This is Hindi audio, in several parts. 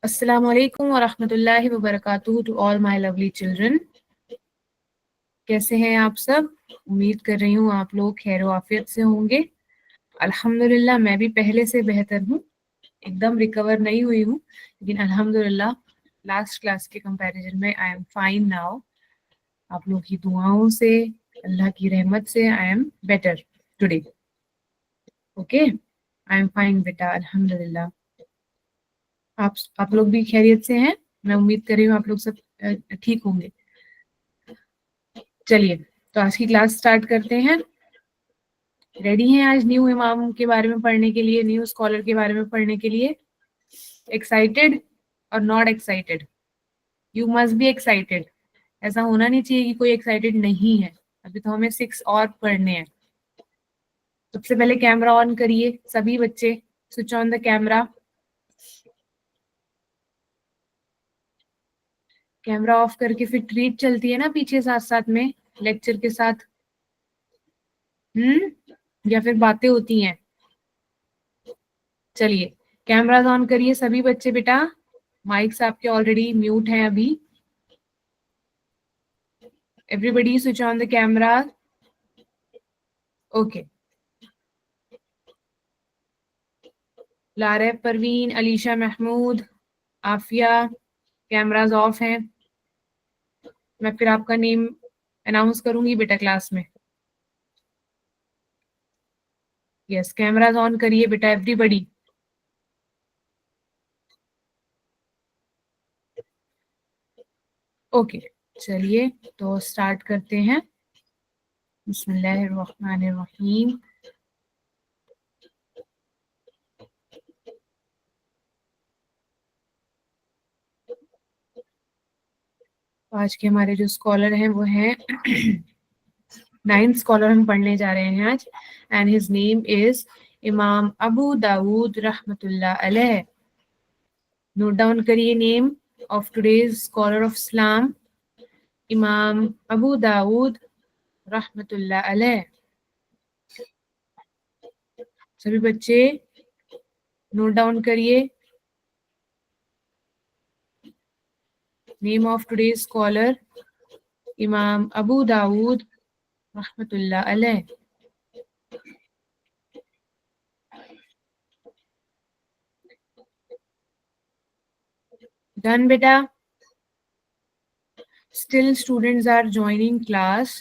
अस्सलामु अलैकुम व रहमतुल्लाहि व बरकातुहू to all my lovely children. कैसे हैं आप सब? उम्मीद कर रही हूँ आप लोग खैर आफियत से होंगे। अल्हम्दुलिल्लाह मैं भी पहले से बेहतर हूँ, एकदम रिकवर नहीं हुई हूँ, लेकिन अल्हम्दुलिल्लाह लास्ट क्लास के कंपैरिजन में आई एम फाइन नाउ। आप लोग की दुआओं से, अल्लाह की रहमत से I am better today. Okay, I am fine बेटा, अल्हम्दुलिल्लाह। आप लोग भी खैरियत से हैं? मैं उम्मीद कर रही हूँ आप लोग सब ठीक होंगे। चलिए तो आज की क्लास स्टार्ट करते हैं। रेडी हैं आज न्यू इमाम के बारे में पढ़ने के लिए, न्यू स्कॉलर के बारे में पढ़ने के लिए? एक्साइटेड और not excited? You must be excited. ऐसा होना नहीं चाहिए कि कोई एक्साइटेड नहीं है। अभी तो हमें 6 और पढ़ने हैं। सबसे पहले कैमरा ऑन करिए सभी बच्चे, switch on the camera. Camera off करके फिर ट्रीट चलती है ना पीछे साथ साथ में लेक्चर के साथ, या फिर बातें होती हैं? चलिए कैमरास ऑन करिए सभी बच्चे बेटा। माइक्स आपके ऑलरेडी म्यूट हैं अभी। Everybody switch on the camera. Okay, लारे, परवीन, अलीशा, महमूद, आफिया, कैमरास ऑफ हैं। मैं फिर आपका नेम अनाउंस करूंगी बेटा क्लास में। यस, कैमरास ऑन करिए बेटा एवरीबडी। ओके चलिए तो स्टार्ट करते हैं। बिस्मिल्लाहिर्रहमानिर्रहीम। आज के हमारे जो स्कॉलर हैं वो हैं 9th स्कॉलर हम पढ़ने जा रहे हैं आज, एंड हिज नेम इज इमाम अबू दाऊद रहमतुल्लाह अलैह। नोट डाउन करिए name of today's scholar of Islam, इमाम अबू दाऊद रहमतुल्लाह अलैह। सभी बच्चे नोट डाउन करिए नेम ऑफ टुडेज स्कॉलर, इमाम अबू दाऊद रहमतुल्लाह अलैह। डन बेटा? Still students are joining class.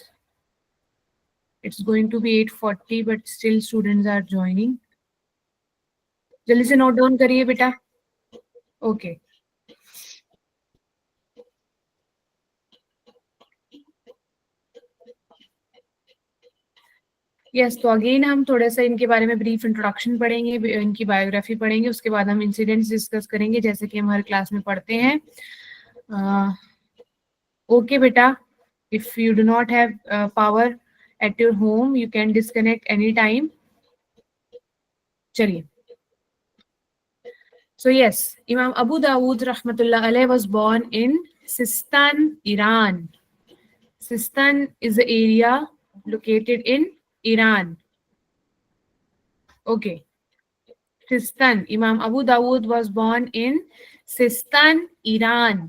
It's going to be 8:40 but still students are joining. जल्दी से नोट डाउन करिए बेटा। ओके यस, तो अगेन हम थोड़ा सा इनके बारे में ब्रीफ इंट्रोडक्शन पढ़ेंगे, इनकी बायोग्राफी पढ़ेंगे, उसके बाद हम इंसिडेंट्स डिस्कस करेंगे जैसे कि हम हर क्लास में पढ़ते हैं। ओके बेटा, if you do not have power at your home you can disconnect any time. चलिए, so yes, Imam Abu Dawood rahmatullah alayh was born in Sistan, Iran. Sistan is the area located in Iran. Okay, Sistan. Imam Abu Dawood was born in Sistan, Iran.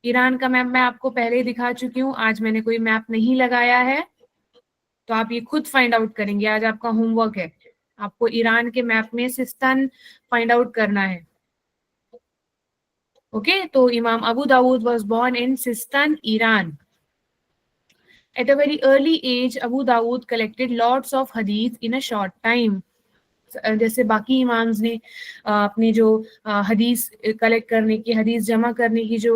Iran का मैप मैं आपको पहले ही दिखा चुकी हूँ, आज मैंने कोई मैप नहीं लगाया है, तो आप ये खुद फाइंड आउट करेंगे। आज आपका होमवर्क है, आपको ईरान के मैप में सिस्तान फाइंड आउट करना है। ओके, तो Imam Abu Dawood was born in Sistan, Iran. At a very early age, Abu Dawood collected lots of hadith in a short time. जैसे बाकी इमाम्स ने अपनी जो हदीस कलेक्ट करने की, हदीस जमा करने की जो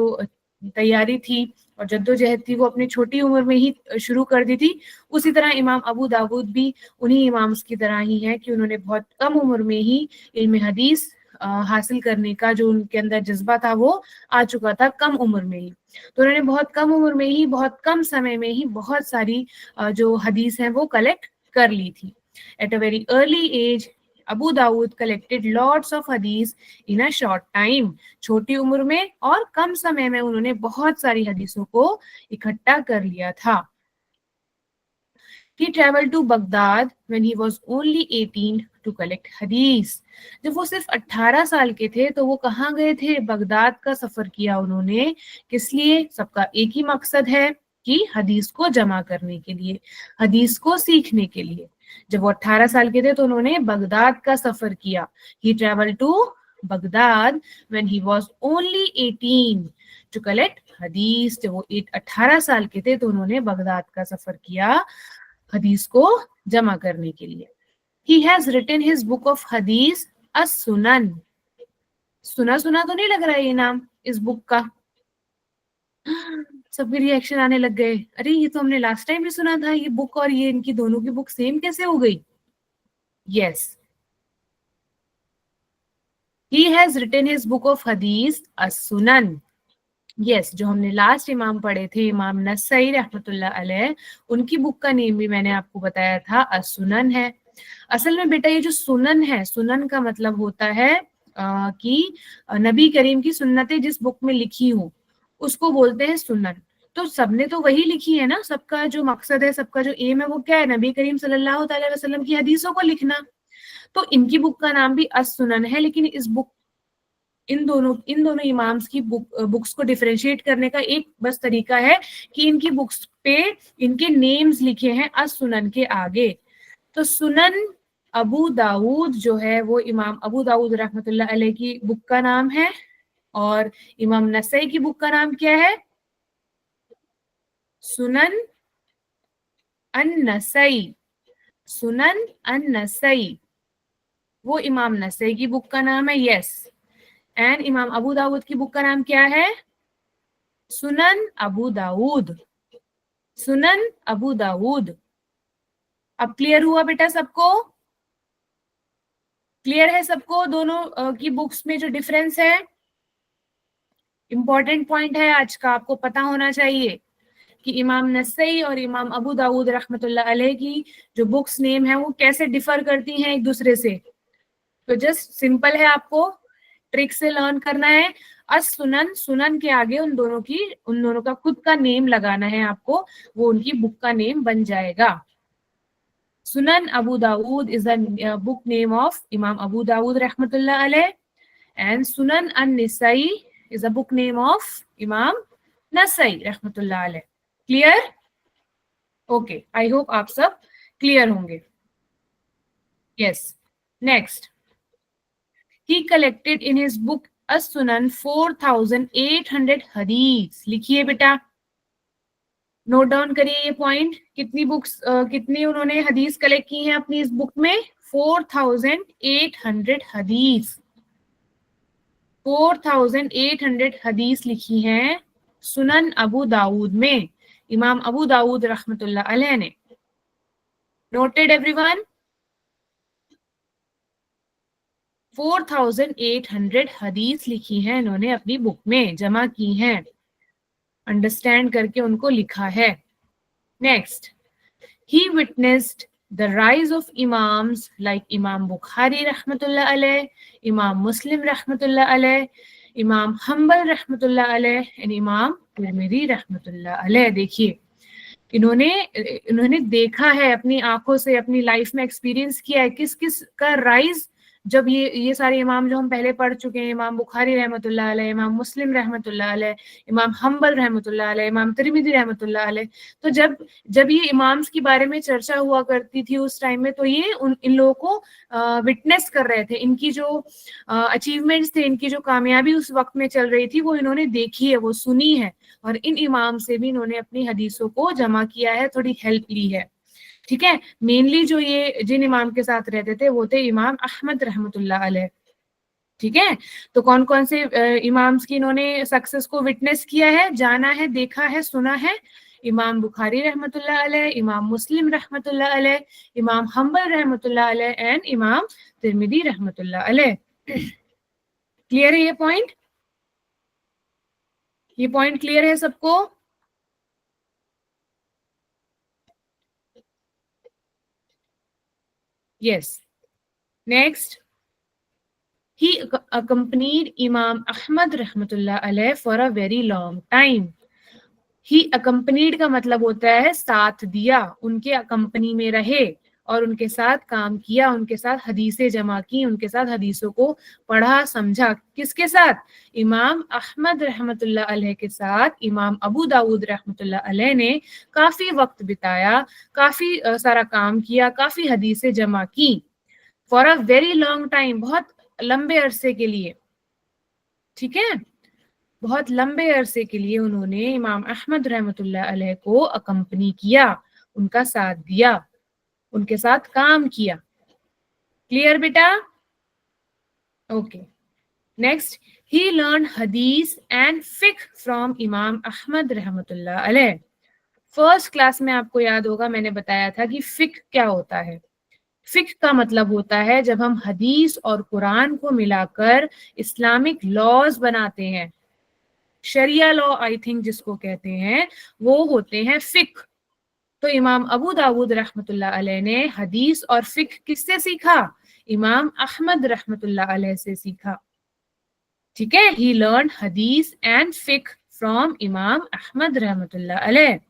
तैयारी थी और जद्दोजहद थी वो अपनी छोटी उम्र में ही शुरू कर दी थी, उसी तरह इमाम अबू दाऊद भी उन्हीं इमाम्स की तरह ही है कि उन्होंने बहुत कम उम्र में ही इल्म हदीस हासिल करने का जो उनके अंदर जज्बा था वो आ चुका था कम उम्र में ही। तो उन्होंने बहुत कम उम्र में ही, बहुत कम समय में ही बहुत सारी जो हदीस हैं वो कलेक्ट कर ली थी। At a very early age Abu Dawood collected lots of हदीस इन अ शॉर्ट टाइम। छोटी उम्र में और कम समय में उन्होंने बहुत सारी हदीसों को इकट्ठा कर लिया था। He traveled to Baghdad when he was only 18 to collect हदीस। जब वो सिर्फ 18 साल के थे तो वो कहाँ गए थे? बगदाद का सफर किया उन्होंने। किस लिए? सबका एक ही मकसद है कि हदीस को जमा करने के लिए, हदीस को सीखने के लिए। जब वो 18 साल के थे तो उन्होंने बगदाद का सफर किया। He travel to Baghdad when he was only 18 to collect हदीस। जब वो 18 साल के थे तो उन्होंने बगदाद का सफर किया हदीस को जमा करने के लिए। He has written his book of हदीस as-सुनन। सुना सुना तो नहीं लग रहा है ये नाम इस बुक का? सबके रिएक्शन आने लग गए, अरे ये तो हमने लास्ट टाइम भी सुना था, ये बुक और ये इनकी दोनों की बुक सेम कैसे हो गई? Yes, he has written his book of हदीस as-सुनन। यस, जो हमने लास्ट इमाम पढ़े थे, इमाम नसई रहमतुल्लाह अलैह, उनकी बुक का नेम भी मैंने आपको बताया था as-सुनन है। असल में बेटा ये जो सुनन है, सुनन का मतलब होता है कि नबी करीम की सुन्नतें जिस बुक में लिखी हो उसको बोलते हैं सुनन। तो सबने तो वही लिखी है ना, सबका जो मकसद है, सबका जो एम है वो क्या है? नबी करीम सल्लल्लाहु अलैहि वसल्लम की हदीसों को लिखना। तो इनकी बुक का नाम भी अस-सुनन है, लेकिन इस बुक इन दोनों इमाम्स की बुक्स को डिफरेंशिएट करने का एक बस तरीका है कि इनकी बुक्स पे इनके नेम्स लिखे हैं अस-सुनन के आगे। तो सुनन अबू दाऊद जो है वो इमाम अबू दाऊद रहमतुल्लाह अलैह की बुक का नाम है, और इमाम नसई की बुक का नाम क्या है? सुनन अन-नसई। सुनन अन-नसई वो इमाम नसई की बुक का नाम है। यस, एंड इमाम अबू दाऊद की बुक का नाम क्या है? सुनन अबू दाऊद। सुनन अबू दाऊद। अब क्लियर हुआ बेटा सबको? क्लियर है सबको दोनों की बुक्स में जो डिफरेंस है? इंपॉर्टेंट पॉइंट है आज का, आपको पता होना चाहिए कि इमाम नसई और इमाम अबू दाऊद रहमतुल्लाह अलैह की जो बुक्स नेम है वो कैसे डिफर करती हैं एक दूसरे से। तो जस्ट सिंपल है, आपको ट्रिक से लर्न करना है। अस सुनन, सुनन के आगे उन दोनों का खुद का नेम लगाना है आपको, वो उनकी बुक का नेम बन जाएगा। Sunan Abu Dawud is the book name of इमाम अबू दाऊद रहमतुल्लाह अलैह, एंड सुनन अन-नसई is a book name of इमाम नसई रहमतुल्लाह अलैह। क्लियर? ओके, आई होप आप सब क्लियर होंगे। Yes, next, he collected in his book as-सुनन 4800 हदीस। लिखिए बेटा, नोट डाउन करिए ये पॉइंट। कितनी बुक्स कितनी उन्होंने हदीस कलेक्ट की हैं अपनी इस बुक में? 4800 हदीस। 4800 हदीस लिखी हैं सुनन अबू दाऊद में, इमाम अबू दाऊद रहमतुल्लाह अलैह ने। Noted everyone? 4800 हदीस लिखी हैं इन्होंने अपनी बुक में, जमा की हैं, अंडरस्टैंड करके उनको लिखा है। Next, he witnessed the rise of imams like Imam Bukhari rahmatullah alayh, Imam Muslim rahmatullah alayh, Imam Hanbal rahmatullah alayh and Imam Tirmidhi rahmatullah alayh। देखिए, इन्होंने देखा है अपनी आंखों से, अपनी लाइफ में एक्सपीरियंस किया है किस किस का राइज। जब ये सारे इमाम जो हम पहले पढ़ चुके हैं, इमाम बुखारी रहमतुल्लाह अलैह, इमाम मुस्लिम रहमतुल्लाह अलैह, इमाम हम्बल रहमतुल्लाह अलैह, इमाम तिरमिज़ी रहमतुल्लाह अलैह, तो जब ये इमाम्स के बारे में चर्चा हुआ करती थी उस टाइम में, तो ये इन लोगों को विटनेस कर रहे थे। इनकी जो अचीवमेंट्स थे, इनकी जो कामयाबी उस वक्त में चल रही थी, वो इन्होंने देखी है, वो सुनी है, और इन इमाम से भी इन्होंने अपनी हदीसों को जमा किया है, थोड़ी हेल्प ली है। ठीक है, मेनली जो ये जिन इमाम के साथ रहते थे वो थे इमाम अहमद रहमतुल्लाह अलैह। ठीक है, तो कौन कौन से इमाम्स की इन्होंने सक्सेस को विटनेस किया है, जाना है, देखा है, सुना है? इमाम बुखारी रहमतुल्लाह अलैह, इमाम मुस्लिम रहमतुल्लाह अलैह, इमाम हम्बल रहमतुल्लाह अलैह एंड इमाम तिरमिज़ी रहमतुल्लाह अलैह। क्लियर है ये पॉइंट? ये पॉइंट क्लियर है सबको? Yes, next, he accompanied Imam Ahmad rahmatullah alayh for a very long time। he accompanied का मतलब होता है साथ दिया, उनके कंपनी में रहे, और उनके साथ काम किया, उनके साथ हदीसें जमा की, उनके साथ हदीसों को पढ़ा समझा। किसके साथ? इमाम अहमद रहमतुल्लाह अलैह के साथ इमाम अबू दाऊद रहमतुल्लाह अलैह ने काफी वक्त बिताया, काफी सारा काम किया, काफी हदीसें जमा की for a very long time, बहुत लंबे अरसे के लिए। ठीक है, बहुत लंबे अरसे के लिए उन्होंने इमाम अहमद रहमतुल्लाह अलैह को अकम्पनी किया, उनका साथ दिया, उनके साथ काम किया। क्लियर बेटा? ओके, नेक्स्ट, ही लर्न हदीस एंड फिक फ्रॉम इमाम अहमद रहमतुल्लाह अलैह। फर्स्ट क्लास में आपको याद होगा मैंने बताया था कि फिक क्या होता है। फिक का मतलब होता है जब हम हदीस और कुरान को मिलाकर इस्लामिक लॉज बनाते हैं। शरिया लॉ आई थिंक जिसको कहते हैं, वो होते हैं फिक। तो इमाम अबू दाऊद रहमतुल्लाह अलैह ने हदीस और फिक किससे सीखा? इमाम अहमद रहमतुल्लाह अलैह से सीखा। ठीक है, ही लर्न हदीस एंड फिक फ्रॉम इमाम अहमद रहमतुल्लाह अलैह।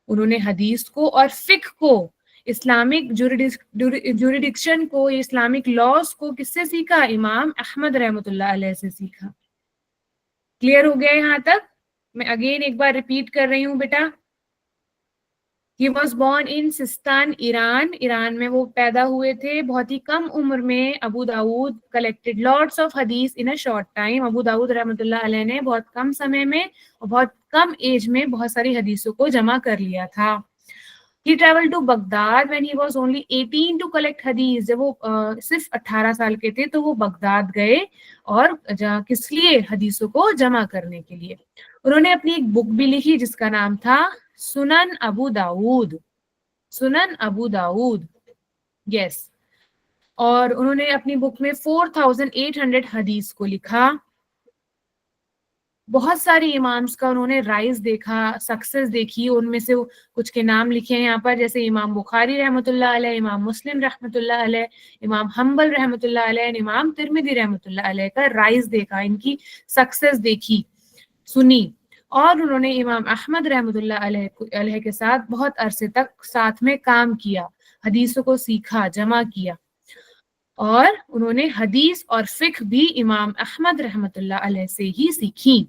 उन्होंने हदीस को और फिक को, इस्लामिक जुरिडिक्शन को, इस्लामिक लॉज को किससे सीखा? इमाम अहमद रहमतुल्लाह अलैह से सीखा। क्लियर हो गया यहाँ तक? मैं अगेन एक बार रिपीट कर रही हूँ बेटा। He was born in Sistan, Iran. Iran में वो पैदा हुए थे। बहुत ही कम उम्र में Abu Dawood collected lots of हदीस in a short time. Abu Dawud रहमतुल्लाह अलैह ने बहुत कम समय में और बहुत कम एज में बहुत सारी हदीसों को जमा कर लिया था। He traveled to Baghdad when he was only 18 to collect hadith. जब वो सिर्फ 18 साल के थे तो वो बगदाद गए और किस लिए? हदीसों को जमा करने के लिए। उन्होंने अपनी एक बुक भी लिखी जिसका नाम था सुनन अबू दाऊद। सुनन अबू दाऊद, यस। और उन्होंने अपनी बुक में 4800 हदीस को लिखा। बहुत सारी इमाम्स का उन्होंने राइज देखा, सक्सेस देखी। उनमें से कुछ के नाम लिखे हैं यहाँ पर, जैसे इमाम बुखारी रहमतुल्लाह अलैह, इमाम मुस्लिम रहमतुल्लाह अलैह, इमाम हम्बल रहमतुल्लाह अलैह, इमाम तिरमिजी रहमतुल्लाह अलैह का राइज देखा, इनकी सक्सेस देखी, सुनी। और उन्होंने इमाम अहमद रहमतुल्लाह अलैह के साथ बहुत अरसे तक साथ में काम किया, हदीसों को सीखा, जमा किया। और उन्होंने हदीस और फिक भी इमाम अहमद रहमतुल्लाह अलैह से ही सीखी।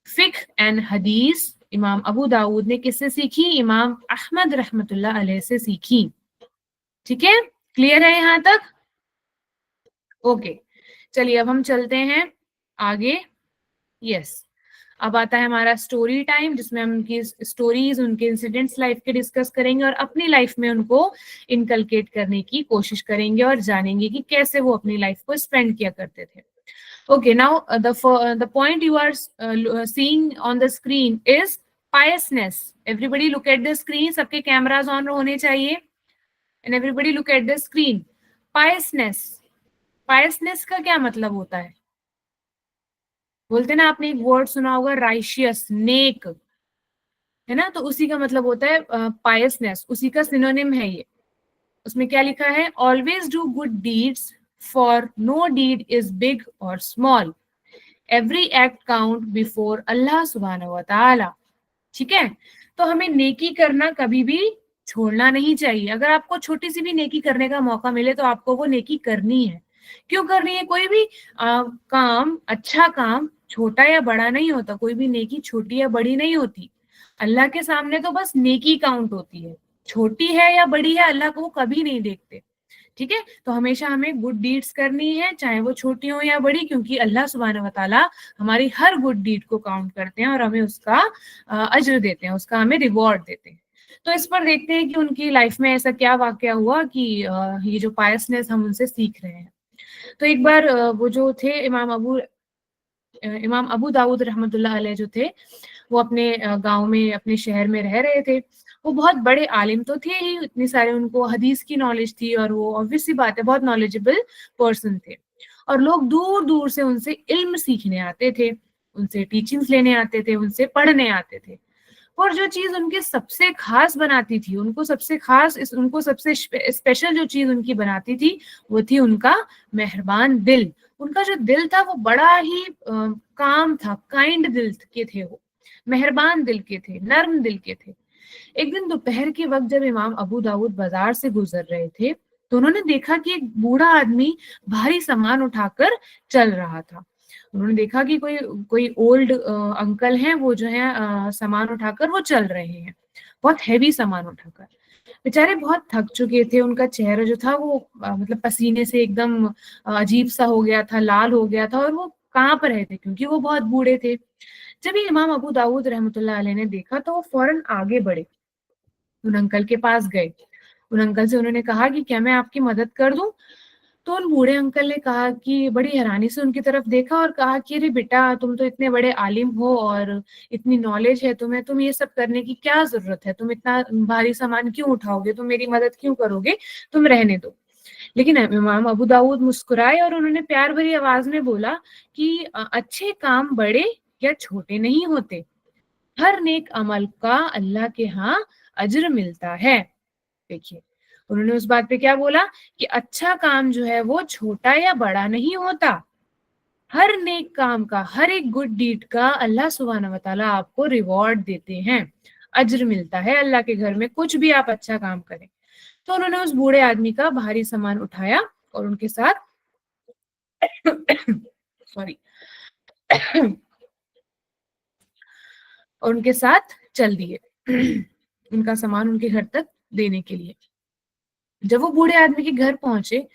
फिक एंड हदीस इमाम अबू दाऊद ने किससे सीखी? इमाम अहमद रहमतुल्लाह अलैह से सीखी। ठीक है, क्लियर है यहाँ तक? ओके, चलिए अब हम चलते हैं आगे। यस, अब आता है हमारा स्टोरी टाइम, जिसमें हम उनकी स्टोरीज, उनके इंसिडेंट्स लाइफ के डिस्कस करेंगे और अपनी लाइफ में उनको इनकलकेट करने की कोशिश करेंगे और जानेंगे कि कैसे वो अपनी लाइफ को स्पेंड किया करते थे। Okay, now the point you are seeing on the screen is piousness. Everybody look at the screen. सबके कैमरास ऑन होने चाहिए. And everybody look at the screen. Piousness. Piousness का क्या मतलब होता है? बोलते ना, आपने एक वर्ड सुना होगा righteous, नेक, है ना? तो उसी का मतलब होता है piousness. उसी का सिनोनिम है ये. उसमें क्या लिखा है? Always do good deeds, for no deed is big or small. Every act count before Allah subhanahu wa ta'ala. ठीक है, तो हमें नेकी करना कभी भी छोड़ना नहीं चाहिए। अगर आपको छोटी सी भी नेकी करने का मौका मिले तो आपको वो नेकी करनी है। क्यों करनी है? कोई भी काम, अच्छा काम छोटा या बड़ा नहीं होता। कोई भी नेकी छोटी या बड़ी नहीं होती। अल्लाह के सामने तो बस नेकी काउंट होती है। छोटी है या बड़ी है, अल्लाह को वो कभी नहीं देखते। ठीक है, तो हमेशा हमें गुड डीड्स करनी है, चाहे वो छोटी हो या बड़ी, क्योंकि अल्लाह सुब्हानहू व तआला हमारी हर गुड डीड को काउंट करते हैं और हमें उसका अज्र देते हैं, उसका हमें रिवॉर्ड देते हैं। तो इस पर देखते हैं कि उनकी लाइफ में ऐसा क्या वाकया हुआ कि ये जो पायसनेस हम उनसे सीख रहे हैं। तो एक बार वो जो थे इमाम अबू दाऊद रहमतुल्लाह अलैह जो थे, वो अपने गांव में, अपने शहर में रह रहे थे। वो बहुत बड़े आलिम तो थे ही, इतनी सारे उनको हदीस की नॉलेज थी और वो ऑब्वियस सी बात है बहुत नॉलेजेबल पर्सन थे। और लोग दूर दूर से उनसे इल्म सीखने आते थे, उनसे टीचिंग्स लेने आते थे, उनसे पढ़ने आते थे। और जो चीज उनके सबसे खास बनाती थी, उनको सबसे स्पेशल जो चीज उनकी बनाती थी, वो थी उनका मेहरबान दिल। उनका जो दिल था वो बड़ा ही काम था, काइंड दिल के थे, वो मेहरबान दिल के थे, नर्म दिल के थे। एक दिन दोपहर के वक्त जब इमाम अबू दाऊद बाजार से गुजर रहे थे, तो उन्होंने देखा कि एक बूढ़ा आदमी भारी सामान उठाकर चल रहा था। उन्होंने देखा कि कोई कोई ओल्ड अंकल हैं, वो जो है सामान उठाकर वो चल रहे हैं, बहुत हैवी सामान उठाकर। बेचारे बहुत थक चुके थे, उनका चेहरा जो था वो मतलब पसीने से एकदम अजीब सा हो गया था, लाल हो गया था, और वो कांप रहे थे क्योंकि वो बहुत बूढ़े थे। जब ये इमाम अबू दाऊद रहमतुल्लाह अलैह ने देखा तो वो फौरन आगे बढ़े, उन अंकल के पास गए। उन अंकल से उन्होंने कहा कि क्या मैं आपकी मदद कर दूं? तो उन बूढ़े अंकल ने कहा कि बड़ी हैरानी से उनकी तरफ देखा और कहा कि अरे बेटा, तुम तो इतने बड़े आलिम हो और इतनी नॉलेज है तुम्हें, तुम ये सब करने की क्या जरूरत है? तुम इतना भारी सामान क्यों उठाओगे? तुम मेरी मदद क्यों करोगे? तुम रहने दो। लेकिन इमाम अबू दाऊद मुस्कुराए और उन्होंने प्यार भरी आवाज में बोला कि अच्छे काम बड़े या छोटे नहीं होते, हर नेक अमल का अल्लाह के यहाँ अज्र मिलता है। देखिए, उन्होंने उस बात पे क्या बोला कि अच्छा काम जो है वो छोटा या बड़ा नहीं होता, हर नेक काम का, हर एक गुड डीड का अल्लाह सुब्हानहू व तआला आपको रिवॉर्ड देते हैं, अज्र मिलता है अल्लाह के घर में, कुछ भी आप अच्छा काम करें। तो उन्होंने उस बूढ़े आदमी का भारी सामान उठाया और उनके साथ सॉरी और उनके साथ चल दिए उनका सामान उनके घर तक देने के लिए। जब वो बूढ़े आदमी के घर पहुंचे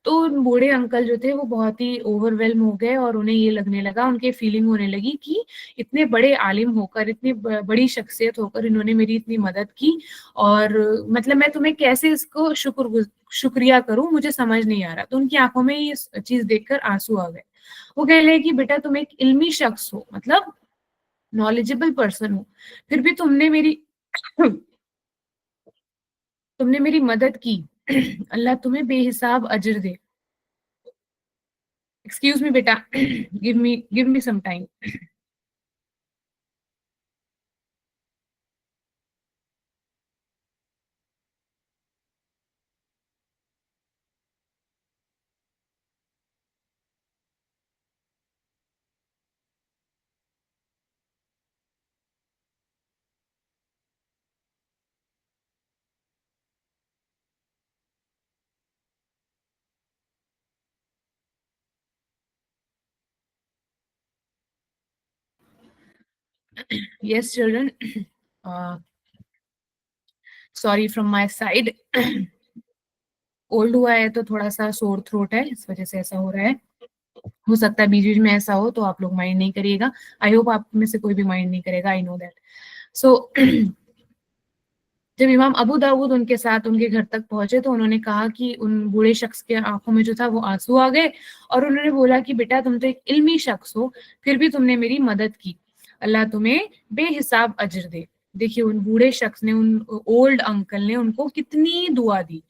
तो उन बूढ़े अंकल जो थे वो बहुत ही ओवरवेल्म हो गए और उन्हें ये लगने लगा, उनके फीलिंग होने लगी कि इतने बड़े आलिम होकर, इतनी बड़ी शख्सियत होकर इन्होंने मेरी इतनी मदद की, और मतलब मैं तुम्हें कैसे इसको शुक्रिया करूं, मुझे समझ नहीं आ रहा। तो उनकी आंखों में ये चीज देखकर आंसू आ गए। वो कह रहे कि बेटा, तुम एक इल्मी शख्स हो, मतलब नॉलेजेबल पर्सन हो, फिर भी तुमने मेरी मदद की। अल्लाह तुम्हें बेहिसाब अजर दे। एक्सक्यूज मी बेटा, give me some time. Yes children, sorry from my side. Old हुआ है तो थोड़ा सा सोर थ्रोट है, इस वजह से ऐसा हो रहा है। हो सकता है बीच बीच में ऐसा हो, तो आप लोग माइंड नहीं करिएगा। आई होप आप में से कोई भी माइंड नहीं करेगा, आई नो दैट। सो जब इमाम अबू दाऊद उनके साथ उनके घर तक पहुंचे तो उन्होंने कहा कि उन बूढ़े शख्स के आंखों में जो था वो आंसू आ गए, और उन्होंने बोला कि बेटा, तुम तो एक इल्मी शख्स हो, फिर भी तुमने मेरी मदद की, अल्लाह तुम्हें बेहिसाब अजर दे। देखिए, उन बूढ़े शख्स ने, उन ओल्ड अंकल ने उनको कितनी दुआ दी।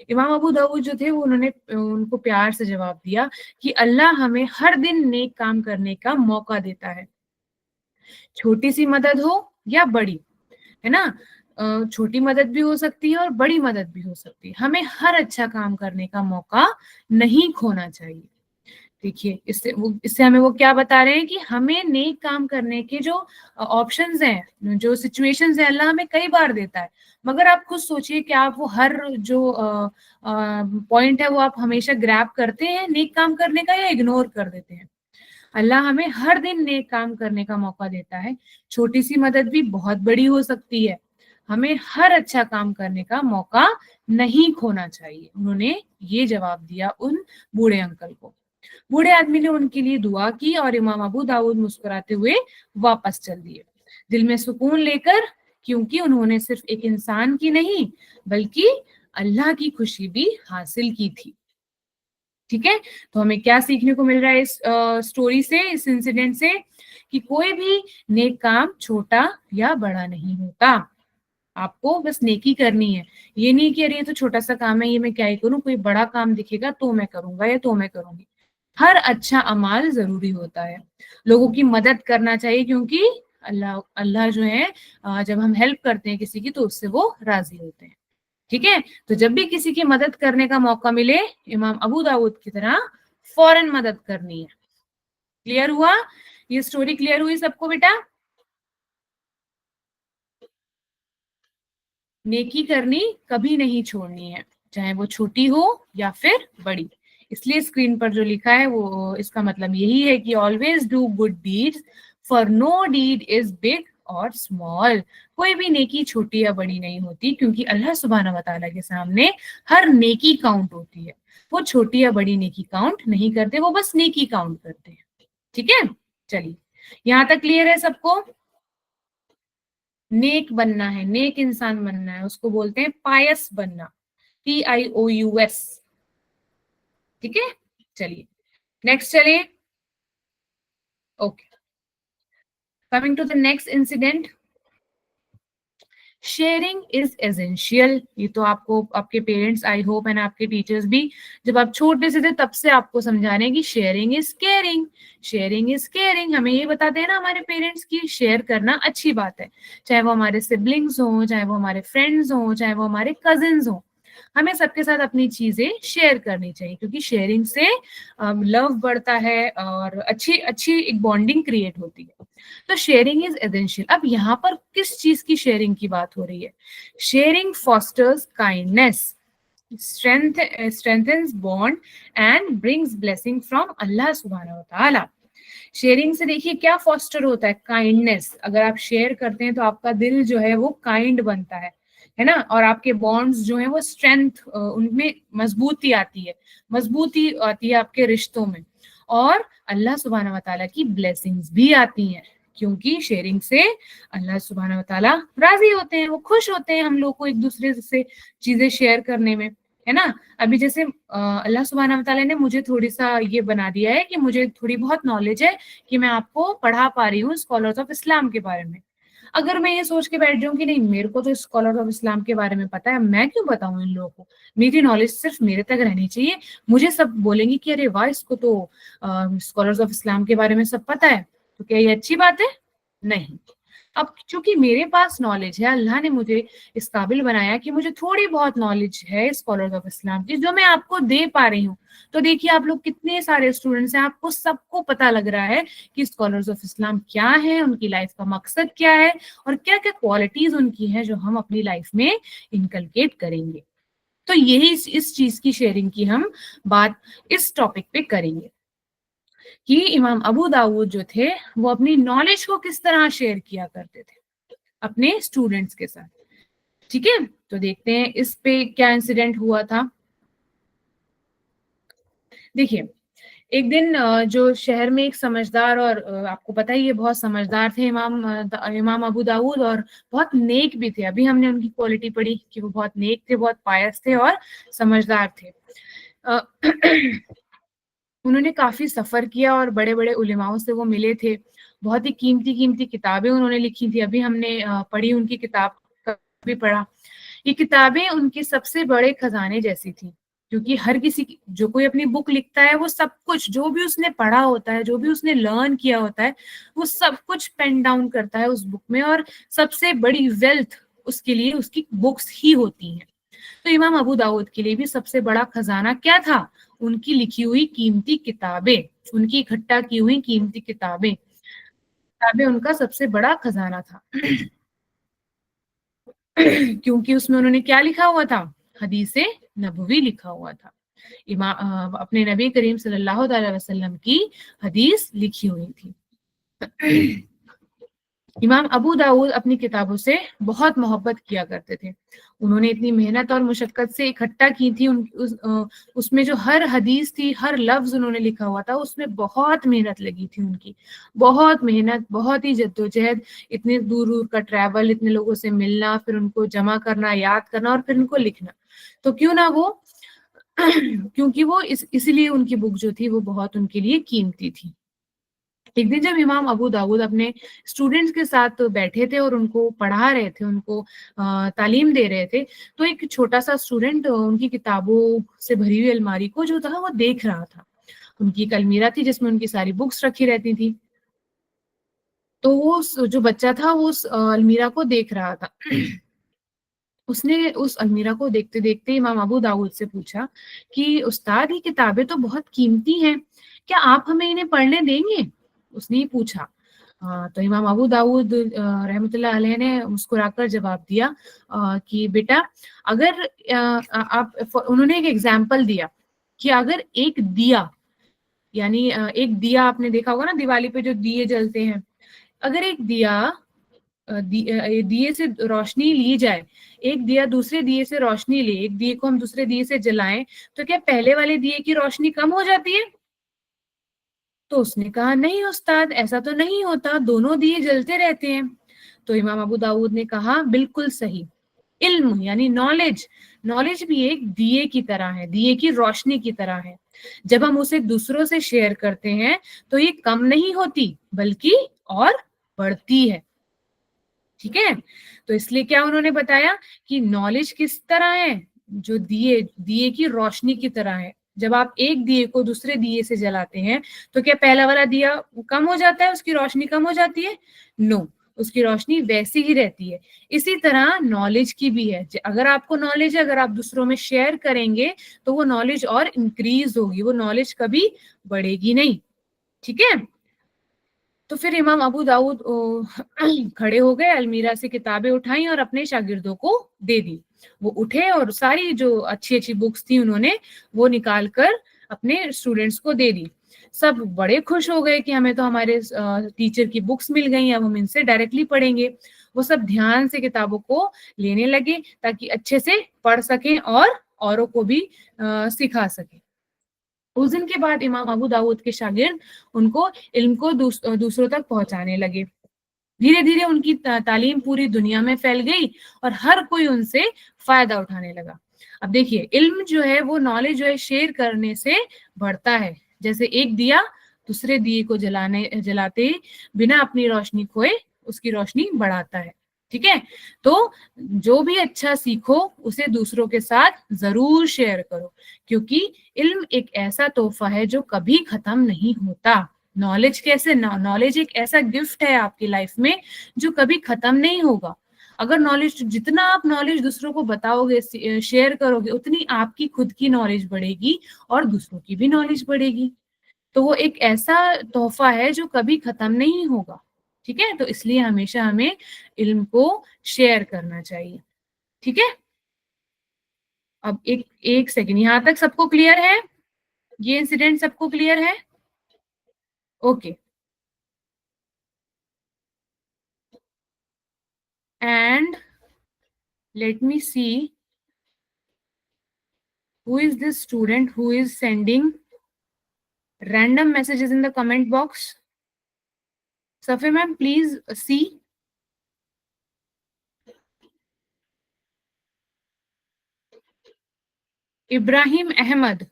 इमाम अबू दाऊद जो थे वो उन्होंने उनको प्यार से जवाब दिया कि अल्लाह हमें हर दिन नेक काम करने का मौका देता है, छोटी सी मदद हो या बड़ी, है ना? छोटी मदद भी हो सकती है और बड़ी मदद भी हो सकती है, हमें हर अच्छा काम करने का मौका नहीं खोना चाहिए। देखिए, इससे हमें वो क्या बता रहे हैं कि हमें नेक काम करने के जो ऑप्शंस हैं, जो सिचुएशंस हैं, अल्लाह हमें कई बार देता है, मगर आप खुद सोचिए कि आप वो हर जो पॉइंट है वो आप हमेशा ग्रैब करते हैं नेक काम करने का, या इग्नोर कर देते हैं। अल्लाह हमें हर दिन नेक काम करने का मौका देता है, छोटी सी मदद भी बहुत बड़ी हो सकती है, हमें हर अच्छा काम करने का मौका नहीं खोना चाहिए। उन्होंने ये जवाब दिया उन बूढ़े अंकल को। बूढ़े आदमी ने उनके लिए दुआ की और इमाम अबू दाऊद मुस्कुराते हुए वापस चल दिए, दिल में सुकून लेकर, क्योंकि उन्होंने सिर्फ एक इंसान की नहीं बल्कि अल्लाह की खुशी भी हासिल की थी। ठीक है, तो हमें क्या सीखने को मिल रहा है इस स्टोरी से, इस इंसिडेंट से, कि कोई भी नेक काम छोटा या बड़ा नहीं होता, आपको बस नेकी करनी है। ये नहीं कि अरे ये तो छोटा सा काम है, ये मैं क्या ही करूं, कोई बड़ा काम दिखेगा तो मैं करूंगा या तो मैं करूंगी। हर अच्छा अमाल जरूरी होता है, लोगों की मदद करना चाहिए, क्योंकि अल्लाह अल्लाह जो है जब हम हेल्प करते हैं किसी की तो उससे वो राजी होते हैं। ठीक है, तो जब भी किसी की मदद करने का मौका मिले, इमाम अबू दाऊद की तरह फौरन मदद करनी है। क्लियर हुआ? ये स्टोरी क्लियर हुई सबको बेटा? नेकी करनी कभी नहीं छोड़नी है, चाहे वो छोटी हो या फिर बड़ी। इसलिए स्क्रीन पर जो लिखा है वो इसका मतलब यही है कि always do good deeds, for no deed is big और स्मॉल। कोई भी नेकी छोटी या बड़ी नहीं होती, क्योंकि अल्लाह सुब्हानहू व तआला के सामने हर नेकी काउंट होती है। वो छोटी या बड़ी नेकी काउंट नहीं करते, वो बस नेकी काउंट करते हैं। ठीक है, चलिए यहां तक क्लियर है सबको? नेक बनना है, नेक इंसान बनना है, उसको बोलते हैं पायस बनना, PIOUS। ठीक है, चलिए नेक्स्ट चलिए। Okay, coming to the next incident. Sharing is essential. ये तो आपको आपके पेरेंट्स, आई होप, एंड आपके टीचर्स भी जब आप छोटे से थे तब से आपको समझा रहे हैं कि sharing is caring, sharing is caring. हमें ये बताते हैं ना हमारे पेरेंट्स की शेयर करना अच्छी बात है, चाहे वो हमारे सिबलिंग्स हों, चाहे वो हमारे फ्रेंड्स हों, चाहे वो हमारे कजिन्स हों। हमें सबके साथ अपनी चीजें शेयर करनी चाहिए, क्योंकि शेयरिंग से लव बढ़ता है और अच्छी अच्छी एक बॉन्डिंग क्रिएट होती है। तो शेयरिंग इज एसेंशियल। अब यहाँ पर किस चीज की शेयरिंग की बात हो रही है? Sharing fosters kindness, strengthens bond and brings blessing from अल्लाह सुब्हानहू व तआला। शेयरिंग से देखिए क्या फॉस्टर होता है? काइंडनेस। अगर आप शेयर करते हैं तो आपका दिल जो है वो काइंड बनता है ना, और आपके बॉन्ड्स जो है वो स्ट्रेंथ, उनमें मजबूती आती है, मजबूती आती है आपके रिश्तों में, और अल्लाह सुब्हानहू व तआला की ब्लेसिंग्स भी आती हैं, क्योंकि शेयरिंग से अल्लाह सुब्हानहू व तआला राजी होते हैं, वो खुश होते हैं हम लोग को एक दूसरे से चीजें शेयर करने में, है ना। अभी जैसे अल्लाह सुब्हानहू व तआला ने मुझे थोड़ी सा ये बना दिया है कि मुझे थोड़ी बहुत नॉलेज है कि मैं आपको पढ़ा पा रही हूँ स्कॉलर्स ऑफ इस्लाम के बारे में। अगर मैं ये सोच के बैठ जाऊं कि नहीं, मेरे को तो स्कॉलर ऑफ इस्लाम के बारे में पता है, मैं क्यों बताऊं इन लोगों को, मेरी नॉलेज सिर्फ मेरे तक रहनी चाहिए, मुझे सब बोलेंगे कि अरे वाह, इसको तो स्कॉलर्स ऑफ इस्लाम के बारे में सब पता है, तो क्या ये अच्छी बात है? नहीं। अब चूंकि मेरे पास नॉलेज है, अल्लाह ने मुझे इस काबिल बनाया कि मुझे थोड़ी बहुत नॉलेज है स्कॉलर्स ऑफ इस्लाम की, जो मैं आपको दे पा रही हूँ। तो देखिए आप लोग कितने सारे स्टूडेंट्स हैं, आपको सबको पता लग रहा है कि स्कॉलर्स ऑफ इस्लाम क्या है, उनकी लाइफ का मकसद क्या है, और क्या क्या क्वालिटीज उनकी हैं जो हम अपनी लाइफ में इनकलकेट करेंगे। तो यही इस चीज की शेयरिंग की हम बात इस टॉपिक पे करेंगे कि इमाम अबू दाऊद जो थे वो अपनी नॉलेज को किस तरह शेयर किया करते थे अपने स्टूडेंट्स के साथ। ठीक है, तो देखते हैं इस पे क्या इंसिडेंट हुआ था। देखिए, एक दिन जो शहर में एक समझदार, और आपको पता ही ये बहुत समझदार थे इमाम अबू दाऊद, और बहुत नेक भी थे। अभी हमने उनकी क्वालिटी पढ़ी कि वो बहुत नेक थे, बहुत पायस थे और समझदार थे। अ, उन्होंने काफी सफर किया और बड़े बड़े उलेमाओं से वो मिले थे। बहुत ही कीमती कीमती किताबें उन्होंने लिखी थी। अभी हमने पढ़ी उनकी किताब का भी पढ़ा। ये किताबें उनके सबसे बड़े खजाने जैसी थी, क्योंकि हर किसी जो कोई अपनी बुक लिखता है वो सब कुछ जो भी उसने पढ़ा होता है, जो भी उसने लर्न किया होता है, वो सब कुछ पेन डाउन करता है उस बुक में, और सबसे बड़ी वेल्थ उसके लिए उसकी बुक्स ही होती हैं। तो इमाम अबू दाऊद के लिए भी सबसे बड़ा खजाना क्या था? उनकी लिखी हुई कीमती किताबें, उनकी इकट्ठा की हुई कीमती किताबें। किताबें उनका सबसे बड़ा खजाना था। क्योंकि उसमें उन्होंने क्या लिखा हुआ था? हदीसे नबवी लिखा हुआ था। अपने नबी करीम सल्लल्लाहु अलैहि वसल्लम की हदीस लिखी हुई थी। इमाम अबू दाऊद अपनी किताबों से बहुत मोहब्बत किया करते थे। उन्होंने इतनी मेहनत और मुशक्कत से इकट्ठा की थी। उसमें जो हर हदीस थी, हर लफ्ज उन्होंने लिखा हुआ था, उसमें बहुत मेहनत लगी थी उनकी, बहुत मेहनत, बहुत ही जद्दोजहद। इतने दूर दूर का ट्रैवल, इतने लोगों से मिलना, फिर उनको जमा करना, याद करना, और फिर उनको लिखना। तो क्यों ना वो क्योंकि वो इसीलिए उनकी बुक जो थी वो बहुत उनके लिए कीमती थी। एक दिन जब इमाम अबू दाऊद अपने स्टूडेंट्स के साथ बैठे थे और उनको पढ़ा रहे थे, उनको तालीम दे रहे थे, तो एक छोटा सा स्टूडेंट उनकी किताबों से भरी हुई अलमारी को जो था वो देख रहा था। उनकी एक अलमीरा थी जिसमें उनकी सारी बुक्स रखी रहती थी। तो वो जो बच्चा था वो उस अलमीरा को देख रहा था। उसने उस अलमीरा को देखते देखते इमाम अबू दाऊद से पूछा कि उस्ताद, ये किताबें तो बहुत कीमती हैं, क्या आप हमें इन्हें पढ़ने देंगे? उसने ही पूछा। हाँ, तो इमाम अबू दाऊद रहमतुल्लाह अलैह ने मुस्कुराकर जवाब दिया कि बेटा अगर उन्होंने एक एग्जाम्पल दिया कि अगर एक दिया, यानी एक दिया आपने देखा होगा ना दिवाली पे जो दिए जलते हैं, अगर एक दिया दिए से रोशनी ली जाए, एक दिया दूसरे दिए से रोशनी ले, एक दिए को हम दूसरे दिए से जलाएं, तो क्या पहले वाले दिए की रोशनी कम हो जाती है? तो उसने कहा नहीं उस्ताद, ऐसा तो नहीं होता, दोनों दिए जलते रहते हैं। तो इमाम अबू दाऊद ने कहा बिल्कुल सही, इल्म यानी नॉलेज, नॉलेज भी एक दिए की तरह है, दिए की रोशनी की तरह है। जब हम उसे दूसरों से शेयर करते हैं तो ये कम नहीं होती बल्कि और बढ़ती है। ठीक है, तो इसलिए क्या उन्होंने बताया कि नॉलेज किस तरह है, जो दिए दिए की रोशनी की तरह है। जब आप एक दिए को दूसरे दिए से जलाते हैं तो क्या पहला वाला दिया कम हो जाता है, उसकी रोशनी कम हो जाती है? नो, उसकी रोशनी वैसी ही रहती है। इसी तरह नॉलेज की भी है, अगर आपको नॉलेज है, अगर आप दूसरों में शेयर करेंगे तो वो नॉलेज और इंक्रीज होगी, वो नॉलेज कभी बढ़ेगी नहीं। ठीक है, तो फिर इमाम अबू दाऊद खड़े हो गए, अलमीरा से किताबें उठाई और अपने शागिर्दों को दे दी। वो उठे और सारी जो अच्छी अच्छी बुक्स थी उन्होंने वो निकाल कर अपने स्टूडेंट्स को दे दी। सब बड़े खुश हो गए कि हमें तो हमारे टीचर की बुक्स मिल गई, अब हम इनसे डायरेक्टली पढ़ेंगे। वो सब ध्यान से किताबों को लेने लगे ताकि अच्छे से पढ़ सकें और औरों को भी सिखा सकें। उस दिन के बाद इमाम अबू दाऊद के शागिर्द उनको इल्म को दूसरों तक पहुंचाने लगे। धीरे धीरे उनकी तालीम पूरी दुनिया में फैल गई और हर कोई उनसे फायदा उठाने लगा। अब देखिए, इल्म जो है वो नॉलेज जो है शेयर करने से बढ़ता है। जैसे एक दिया दूसरे दिए को जलाते ही बिना अपनी रोशनी खोए उसकी रोशनी बढ़ाता है। ठीक है, तो जो भी अच्छा सीखो उसे दूसरों के साथ जरूर शेयर करो, क्योंकि इल्म एक ऐसा तोहफा है जो कभी खत्म नहीं होता। नॉलेज कैसे, नॉलेज एक ऐसा गिफ्ट है आपकी लाइफ में जो कभी खत्म नहीं होगा। अगर नॉलेज, जितना आप नॉलेज दूसरों को बताओगे, शेयर करोगे, उतनी आपकी खुद की नॉलेज बढ़ेगी और दूसरों की भी नॉलेज बढ़ेगी। तो वो एक ऐसा तोहफा है जो कभी खत्म नहीं होगा। ठीक है, तो इसलिए हमेशा हमें इल्म को शेयर करना चाहिए। ठीक है, अब एक एक सेकेंड, यहां तक सबको क्लियर है? ये इंसिडेंट सबको क्लियर है? Okay, and let me see who is this student who is sending random messages in the comment box. Safi ma'am, please see. Ibrahim Ahmed.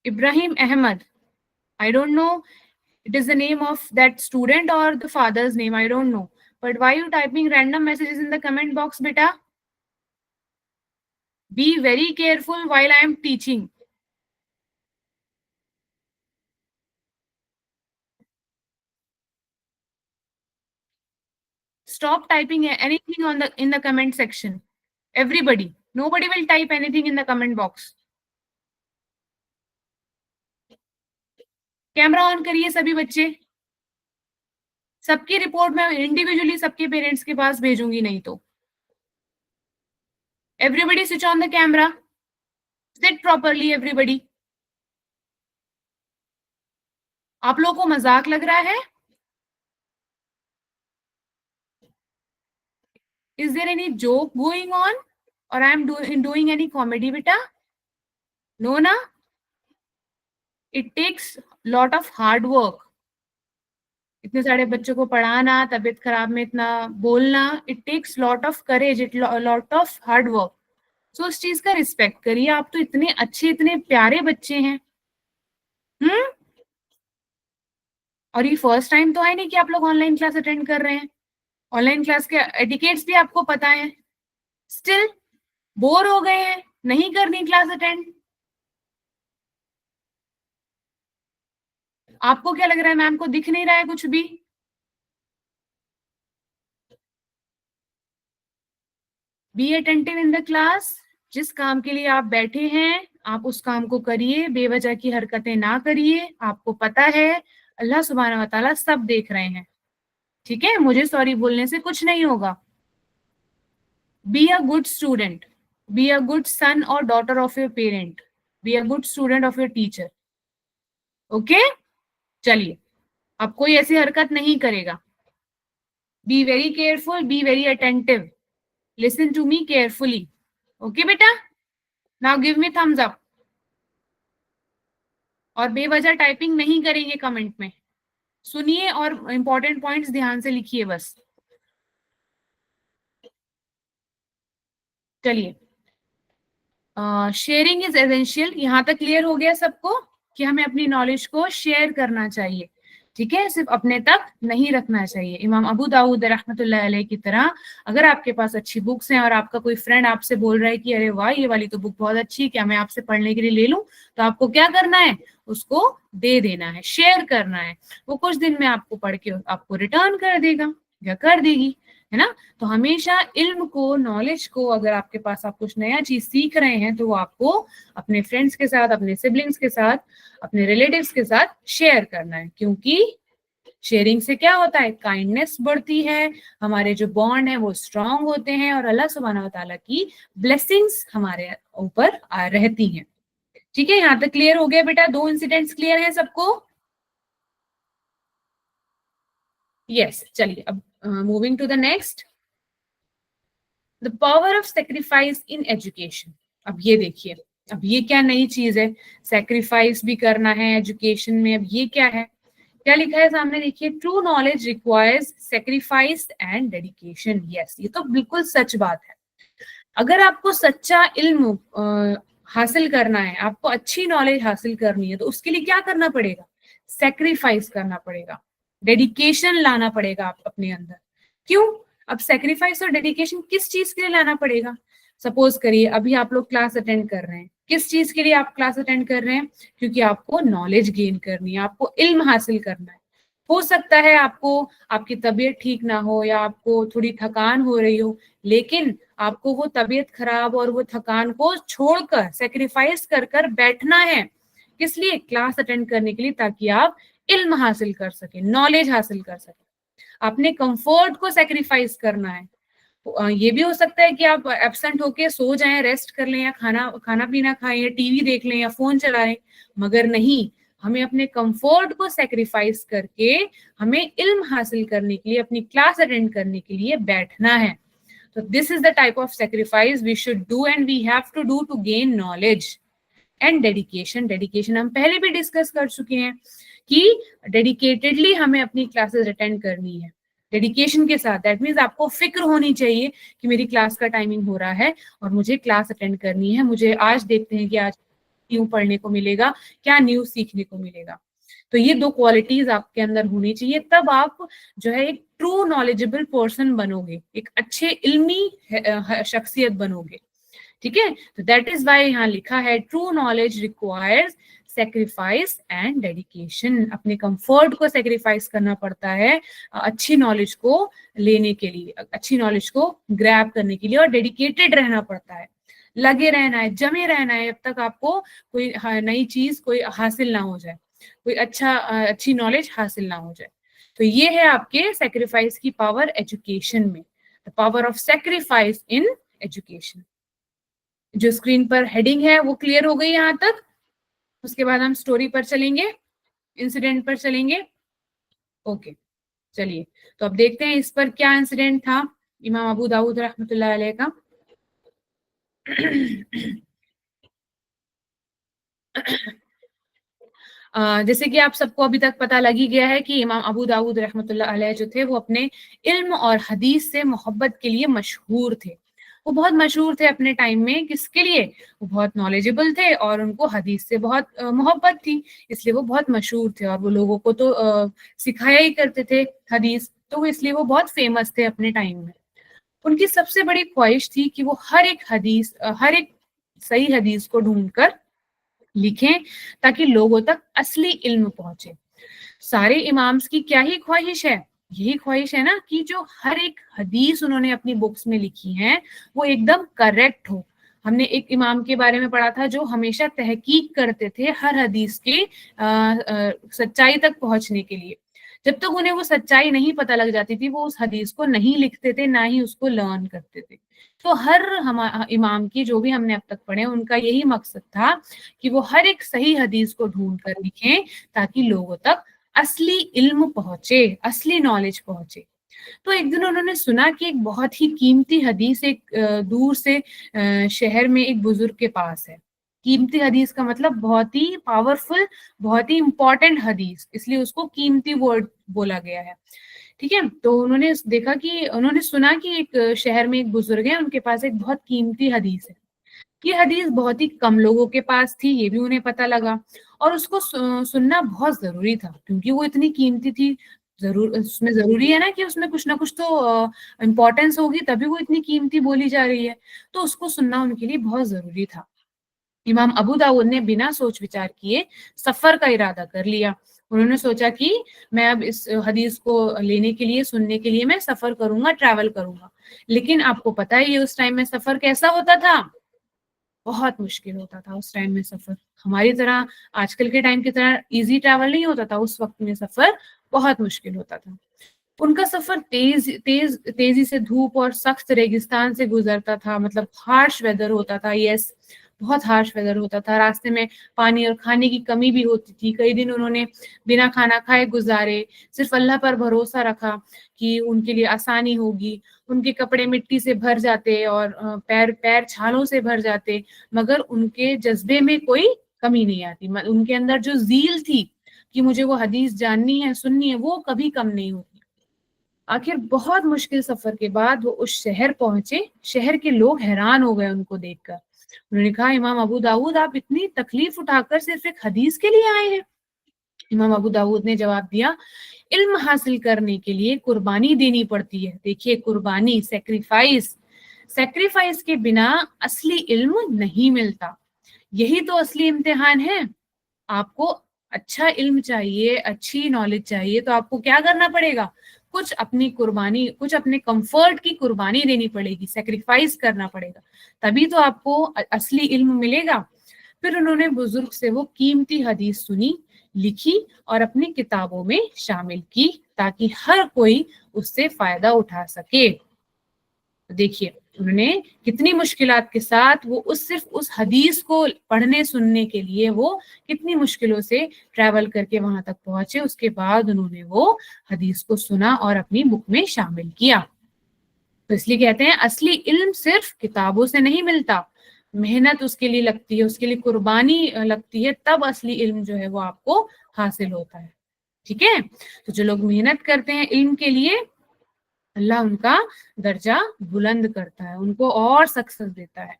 Ibrahim Ahmed. I don't know it is the name of that student or the father's name, I don't know. But why are you typing random messages in the comment box, beta? Be very careful while I am teaching. Stop typing anything on the in the comment section. Everybody, nobody will type anything in the comment box. Camera on करिए सभी बच्चे। सबकी रिपोर्ट मैं इंडिविजुअली सबके पेरेंट्स के पास भेजूंगी नहीं तो। Everybody switch on the camera, sit properly everybody. आप लोगों को मजाक लग रहा है? Is there any joke going on और I am doing any comedy बेटा? नो ना, it takes lot of hard work. इतने सारे बच्चों को पढ़ाना, तबीयत खराब में इतना बोलना, it takes lot of courage, it lot of hard work. So उस चीज का रिस्पेक्ट करिए। आप तो इतने अच्छे, इतने प्यारे बच्चे हैं। और ये फर्स्ट टाइम तो है नहीं कि आप लोग ऑनलाइन क्लास अटेंड कर रहे हैं। ऑनलाइन क्लास के एटिकेट्स भी आपको पता है। स्टिल बोर हो गए हैं, नहीं करनी क्लास अटेंड? आपको क्या लग रहा है, मैम को दिख नहीं रहा है कुछ भी? Be attentive in the class. जिस काम के लिए आप बैठे हैं आप उस काम को करिए, बेवजह की हरकतें ना करिए। आपको पता है अल्लाह सुब्हानहू व तआला सब देख रहे हैं, ठीक है, मुझे सॉरी बोलने से कुछ नहीं होगा। Be a good student, be a good son और daughter of your parent, be a good student of your teacher. Okay, चलिए, अब कोई ऐसी हरकत नहीं करेगा। Be very careful, be very attentive, listen to me carefully. Okay बेटा, now give me thumbs up. और बेवजह टाइपिंग नहीं करेंगे कमेंट में, सुनिए और इंपॉर्टेंट पॉइंट्स ध्यान से लिखिए बस। चलिए, शेयरिंग इज एसेंशियल, यहां तक क्लियर हो गया सबको कि हमें अपनी नॉलेज को शेयर करना चाहिए, ठीक है, सिर्फ अपने तक नहीं रखना चाहिए। इमाम अबू दाऊद रहमतुल्लाह अलैह की तरह अगर आपके पास अच्छी बुक्स हैं और आपका कोई फ्रेंड आपसे बोल रहा है कि अरे वाह ये वाली तो बुक बहुत अच्छी है, क्या मैं आपसे पढ़ने के लिए ले लूं, तो आपको क्या करना है, उसको दे देना है, शेयर करना है। वो कुछ दिन में आपको पढ़ के आपको रिटर्न कर देगा या कर देगी, है ना। तो हमेशा इल्म को, नॉलेज को, अगर आपके पास आप कुछ नया चीज सीख रहे हैं तो वो आपको अपने फ्रेंड्स के साथ, अपने सिबलिंग्स के साथ, अपने रिलेटिव्स के साथ शेयर करना है, क्योंकि शेयरिंग से क्या होता है, काइंडनेस बढ़ती है, हमारे जो बॉन्ड है वो स्ट्रांग होते हैं और अल्लाह सुब्हानहू व तआला की ब्लेसिंग्स हमारे ऊपर रहती हैं। ठीक है, यहाँ तक क्लियर हो गया बेटा, दो इंसिडेंट्स क्लियर है सबको? यस, चलिए अब moving to the next, the power of sacrifice in education. अब ये देखिए, अब ये क्या नई चीज है, सेक्रीफाइस भी करना है एजुकेशन में, अब ये क्या है, क्या लिखा है सामने देखिए, true knowledge requires sacrifice and dedication. Yes, ये तो बिल्कुल सच बात है। अगर आपको सच्चा इल्म हासिल करना है, आपको अच्छी नॉलेज हासिल करनी है, तो उसके लिए क्या करना पड़ेगा, सेक्रीफाइस करना पड़ेगा, डेडिकेशन लाना पड़ेगा आप अपने अंदर। क्यों? अब सेक्रीफाइस और डेडिकेशन किस चीज के लिए लाना पड़ेगा? सपोज करिए अभी आप लोग क्लास अटेंड कर रहे हैं, किस चीज के लिए आप क्लास अटेंड कर रहे हैं? क्योंकि आपको नॉलेज गेन करनी है, आपको इल्म हासिल करना है। हो सकता है आपको, आपकी तबीयत ठीक ना हो या आपको थोड़ी थकान हो रही हो, लेकिन आपको वो तबीयत खराब और वो थकान को छोड़कर, सेक्रीफाइस कर कर बैठना है। किस लिए? क्लास अटेंड करने के लिए, ताकि आप इल्म हासिल कर सके, नॉलेज हासिल कर सके। अपने कंफर्ट को सेक्रीफाइस करना है। ये भी हो सकता है कि आप एब्सेंट होके सो जाएं, रेस्ट कर लें, या खाना खाना पीना खाएं, या टीवी देख लें, या फोन चलाएं, मगर नहीं, हमें अपने कंफर्ट को सेक्रीफाइस करके हमें इल्म हासिल करने के लिए, अपनी क्लास अटेंड करने के लिए बैठना है। तो this is the type of sacrifice we should do and we have to do to gain knowledge. And dedication, dedication हम पहले भी डिस्कस कर चुके हैं कि डेडिकेटेडली हमें अपनी क्लासेस अटेंड करनी है, डेडिकेशन के साथ। दैट मीन्स आपको फिक्र होनी चाहिए कि मेरी क्लास का टाइमिंग हो रहा है और मुझे क्लास अटेंड करनी है, मुझे आज देखते हैं कि आज क्यों पढ़ने को मिलेगा, क्या न्यूज सीखने को मिलेगा। तो ये दो क्वालिटीज आपके अंदर होनी चाहिए, तब आप जो है एक ट्रू नॉलेजेबल पर्सन बनोगे, एक अच्छे इल्मी शख्सियत बनोगे। ठीक है, तो दैट इज वाई यहाँ लिखा है true knowledge requires sacrifice and dedication. अपने कंफर्ट को सेक्रीफाइस करना पड़ता है अच्छी नॉलेज को लेने के लिए, अच्छी नॉलेज को ग्रैब करने के लिए, और डेडिकेटेड रहना पड़ता है, लगे रहना है, जमे रहना है, जब तक आपको कोई नई चीज कोई हासिल ना हो जाए, कोई अच्छी नॉलेज हासिल ना हो जाए। तो ये है आपके सेक्रीफाइस की पावर एजुकेशन में, the power of sacrifice in education. जो स्क्रीन पर हेडिंग है वो क्लियर हो गई यहाँ तक? उसके बाद हम स्टोरी पर चलेंगे, इंसिडेंट पर चलेंगे। ओके, चलिए, तो अब देखते हैं इस पर क्या इंसिडेंट था इमाम अबू दाऊद रहमतुल्लाह अलैह का। जैसे कि आप सबको अभी तक पता लग ही गया है कि इमाम अबू दाऊद रहमतुल्लाह अलैह जो थे वो अपने इल्म और हदीस से मोहब्बत के लिए मशहूर थे। वो बहुत मशहूर थे अपने टाइम में, किसके लिए? वो बहुत नॉलेजेबल थे और उनको हदीस से बहुत मोहब्बत थी, इसलिए वो बहुत मशहूर थे और वो लोगों को तो सिखाया ही करते थे हदीस, तो वो इसलिए वो बहुत फेमस थे अपने टाइम में। उनकी सबसे बड़ी ख्वाहिश थी कि वो हर एक हदीस, हर एक सही हदीस को ढूंढकर लिखें, ताकि लोगों तक असली इल्म पहुंचे। सारे इमाम्स की क्या ही ख्वाहिश है, यही ख्वाहिश है ना कि जो हर एक हदीस उन्होंने अपनी बुक्स में लिखी है वो एकदम करेक्ट हो, हमने एक इमाम के बारे में पढ़ा था जो हमेशा तहकीक करते थे हर हदीस के सच्चाई तक पहुंचने के लिए। जब तक उन्हें वो सच्चाई नहीं पता लग जाती थी, वो उस हदीस को नहीं लिखते थे, ना ही उसको लर्न करते थे। तो हर इमाम की जो भी हमने अब तक पढ़े, उनका यही मकसद था कि वो हर एक सही हदीस को ढूंढ कर लिखें ताकि लोगों तक असली इल्म पहुंचे, असली नॉलेज पहुंचे। तो एक दिन उन्होंने सुना कि एक बहुत ही कीमती हदीस एक दूर से शहर में एक बुजुर्ग के पास है। कीमती हदीस का मतलब बहुत ही पावरफुल, बहुत ही इंपॉर्टेंट हदीस, इसलिए उसको कीमती वर्ड बोला गया है। ठीक है, तो उन्होंने देखा कि उन्होंने सुना कि एक शहर में एक बुजुर्ग है, उनके पास एक बहुत कीमती हदीस है। ये हदीस बहुत ही कम लोगों के पास थी, ये भी उन्हें पता लगा, और उसको सुनना बहुत जरूरी था क्योंकि वो इतनी कीमती थी। जरूर उसमें जरूरी है ना कि उसमें कुछ ना कुछ तो इम्पोर्टेंस होगी, तभी वो इतनी कीमती बोली जा रही है। तो उसको सुनना उनके लिए बहुत जरूरी था। इमाम अबू दाऊद ने बिना सोच विचार किए सफर का इरादा कर लिया। उन्होंने सोचा कि मैं अब इस हदीस को लेने के लिए, सुनने के लिए मैं सफर करूंगा, ट्रैवल करूंगा। लेकिन आपको पता ही है उस टाइम में सफर कैसा होता था, बहुत मुश्किल होता था उस टाइम में सफर। हमारी तरह आजकल के टाइम की तरह इजी ट्रैवल नहीं होता था, उस वक्त में सफर बहुत मुश्किल होता था। उनका सफर तेजी से धूप और सख्त रेगिस्तान से गुजरता था, मतलब हार्श वेदर होता था। यस, बहुत हार्श वेदर होता था। रास्ते में पानी और खाने की कमी भी होती थी। कई दिन उन्होंने बिना खाना खाए गुजारे, सिर्फ अल्लाह पर भरोसा रखा कि उनके लिए आसानी होगी। उनके कपड़े मिट्टी से भर जाते और पैर पैर छालों से भर जाते, मगर उनके जज्बे में कोई कमी नहीं आती। उनके अंदर जो जील थी कि मुझे वो हदीस जाननी है, सुननी है, वो कभी कम नहीं होती। आखिर बहुत मुश्किल सफर के बाद वो उस शहर पहुंचे। शहर के लोग हैरान हो गए उनको देखकर। उन्होंने कहा, इमाम अबू दाऊद, आप इतनी तकलीफ उठाकर सिर्फ एक हदीस के लिए आए हैं? इमाम अबू दाऊद ने जवाब दिया, इल्म हासिल करने के लिए कुर्बानी देनी पड़ती है। देखिए, कुर्बानी, सेक्रीफाइस, सेक्रीफाइस के बिना असली इल्म नहीं मिलता। यही तो असली इम्तिहान है। आपको अच्छा इल्म चाहिए, अच्छी नॉलेज चाहिए, तो आपको क्या करना पड़ेगा? कुछ अपनी कुर्बानी, कुछ अपने कंफर्ट की कुर्बानी देनी पड़ेगी, सेक्रीफाइस करना पड़ेगा, तभी तो आपको असली इल्म मिलेगा। फिर उन्होंने बुजुर्ग से वो कीमती हदीस सुनी, लिखी और अपनी किताबों में शामिल की ताकि हर कोई उससे फायदा उठा सके। देखिए, उन्होंने कितनी मुश्किलात के साथ वो सिर्फ उस हदीस को पढ़ने सुनने के लिए वो कितनी मुश्किलों से ट्रैवल करके वहां तक पहुंचे। उसके बाद उन्होंने वो हदीस को सुना और अपनी बुक में शामिल किया। तो इसलिए कहते हैं, असली इल्म सिर्फ किताबों से नहीं मिलता, मेहनत उसके लिए लगती है, उसके लिए कुर्बानी लगती है, तब असली इल्म जो है वो आपको हासिल होता है। ठीक है, तो जो लोग मेहनत करते हैं इल्म के लिए, अल्लाह उनका दर्जा बुलंद करता है, उनको और सक्सेस देता है।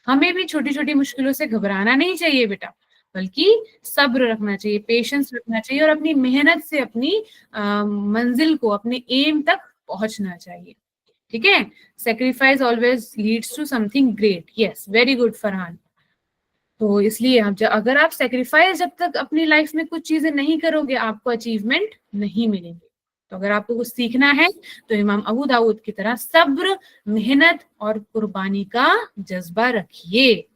हमें भी छोटी छोटी मुश्किलों से घबराना नहीं चाहिए बेटा, बल्कि सब्र रखना चाहिए, पेशेंस रखना चाहिए, और अपनी मेहनत से अपनी मंजिल को, अपने एम तक पहुंचना चाहिए। ठीक है, sacrifice always leads to something great. Yes, very good Farhan. तो इसलिए अगर आप सेक्रीफाइस जब तक अपनी लाइफ में कुछ चीजें नहीं करोगे, आपको अचीवमेंट नहीं मिलेंगे। तो अगर आपको कुछ सीखना है तो इमाम अबू दाऊद की तरह सब्र, मेहनत और कुर्बानी का जज्बा रखिए।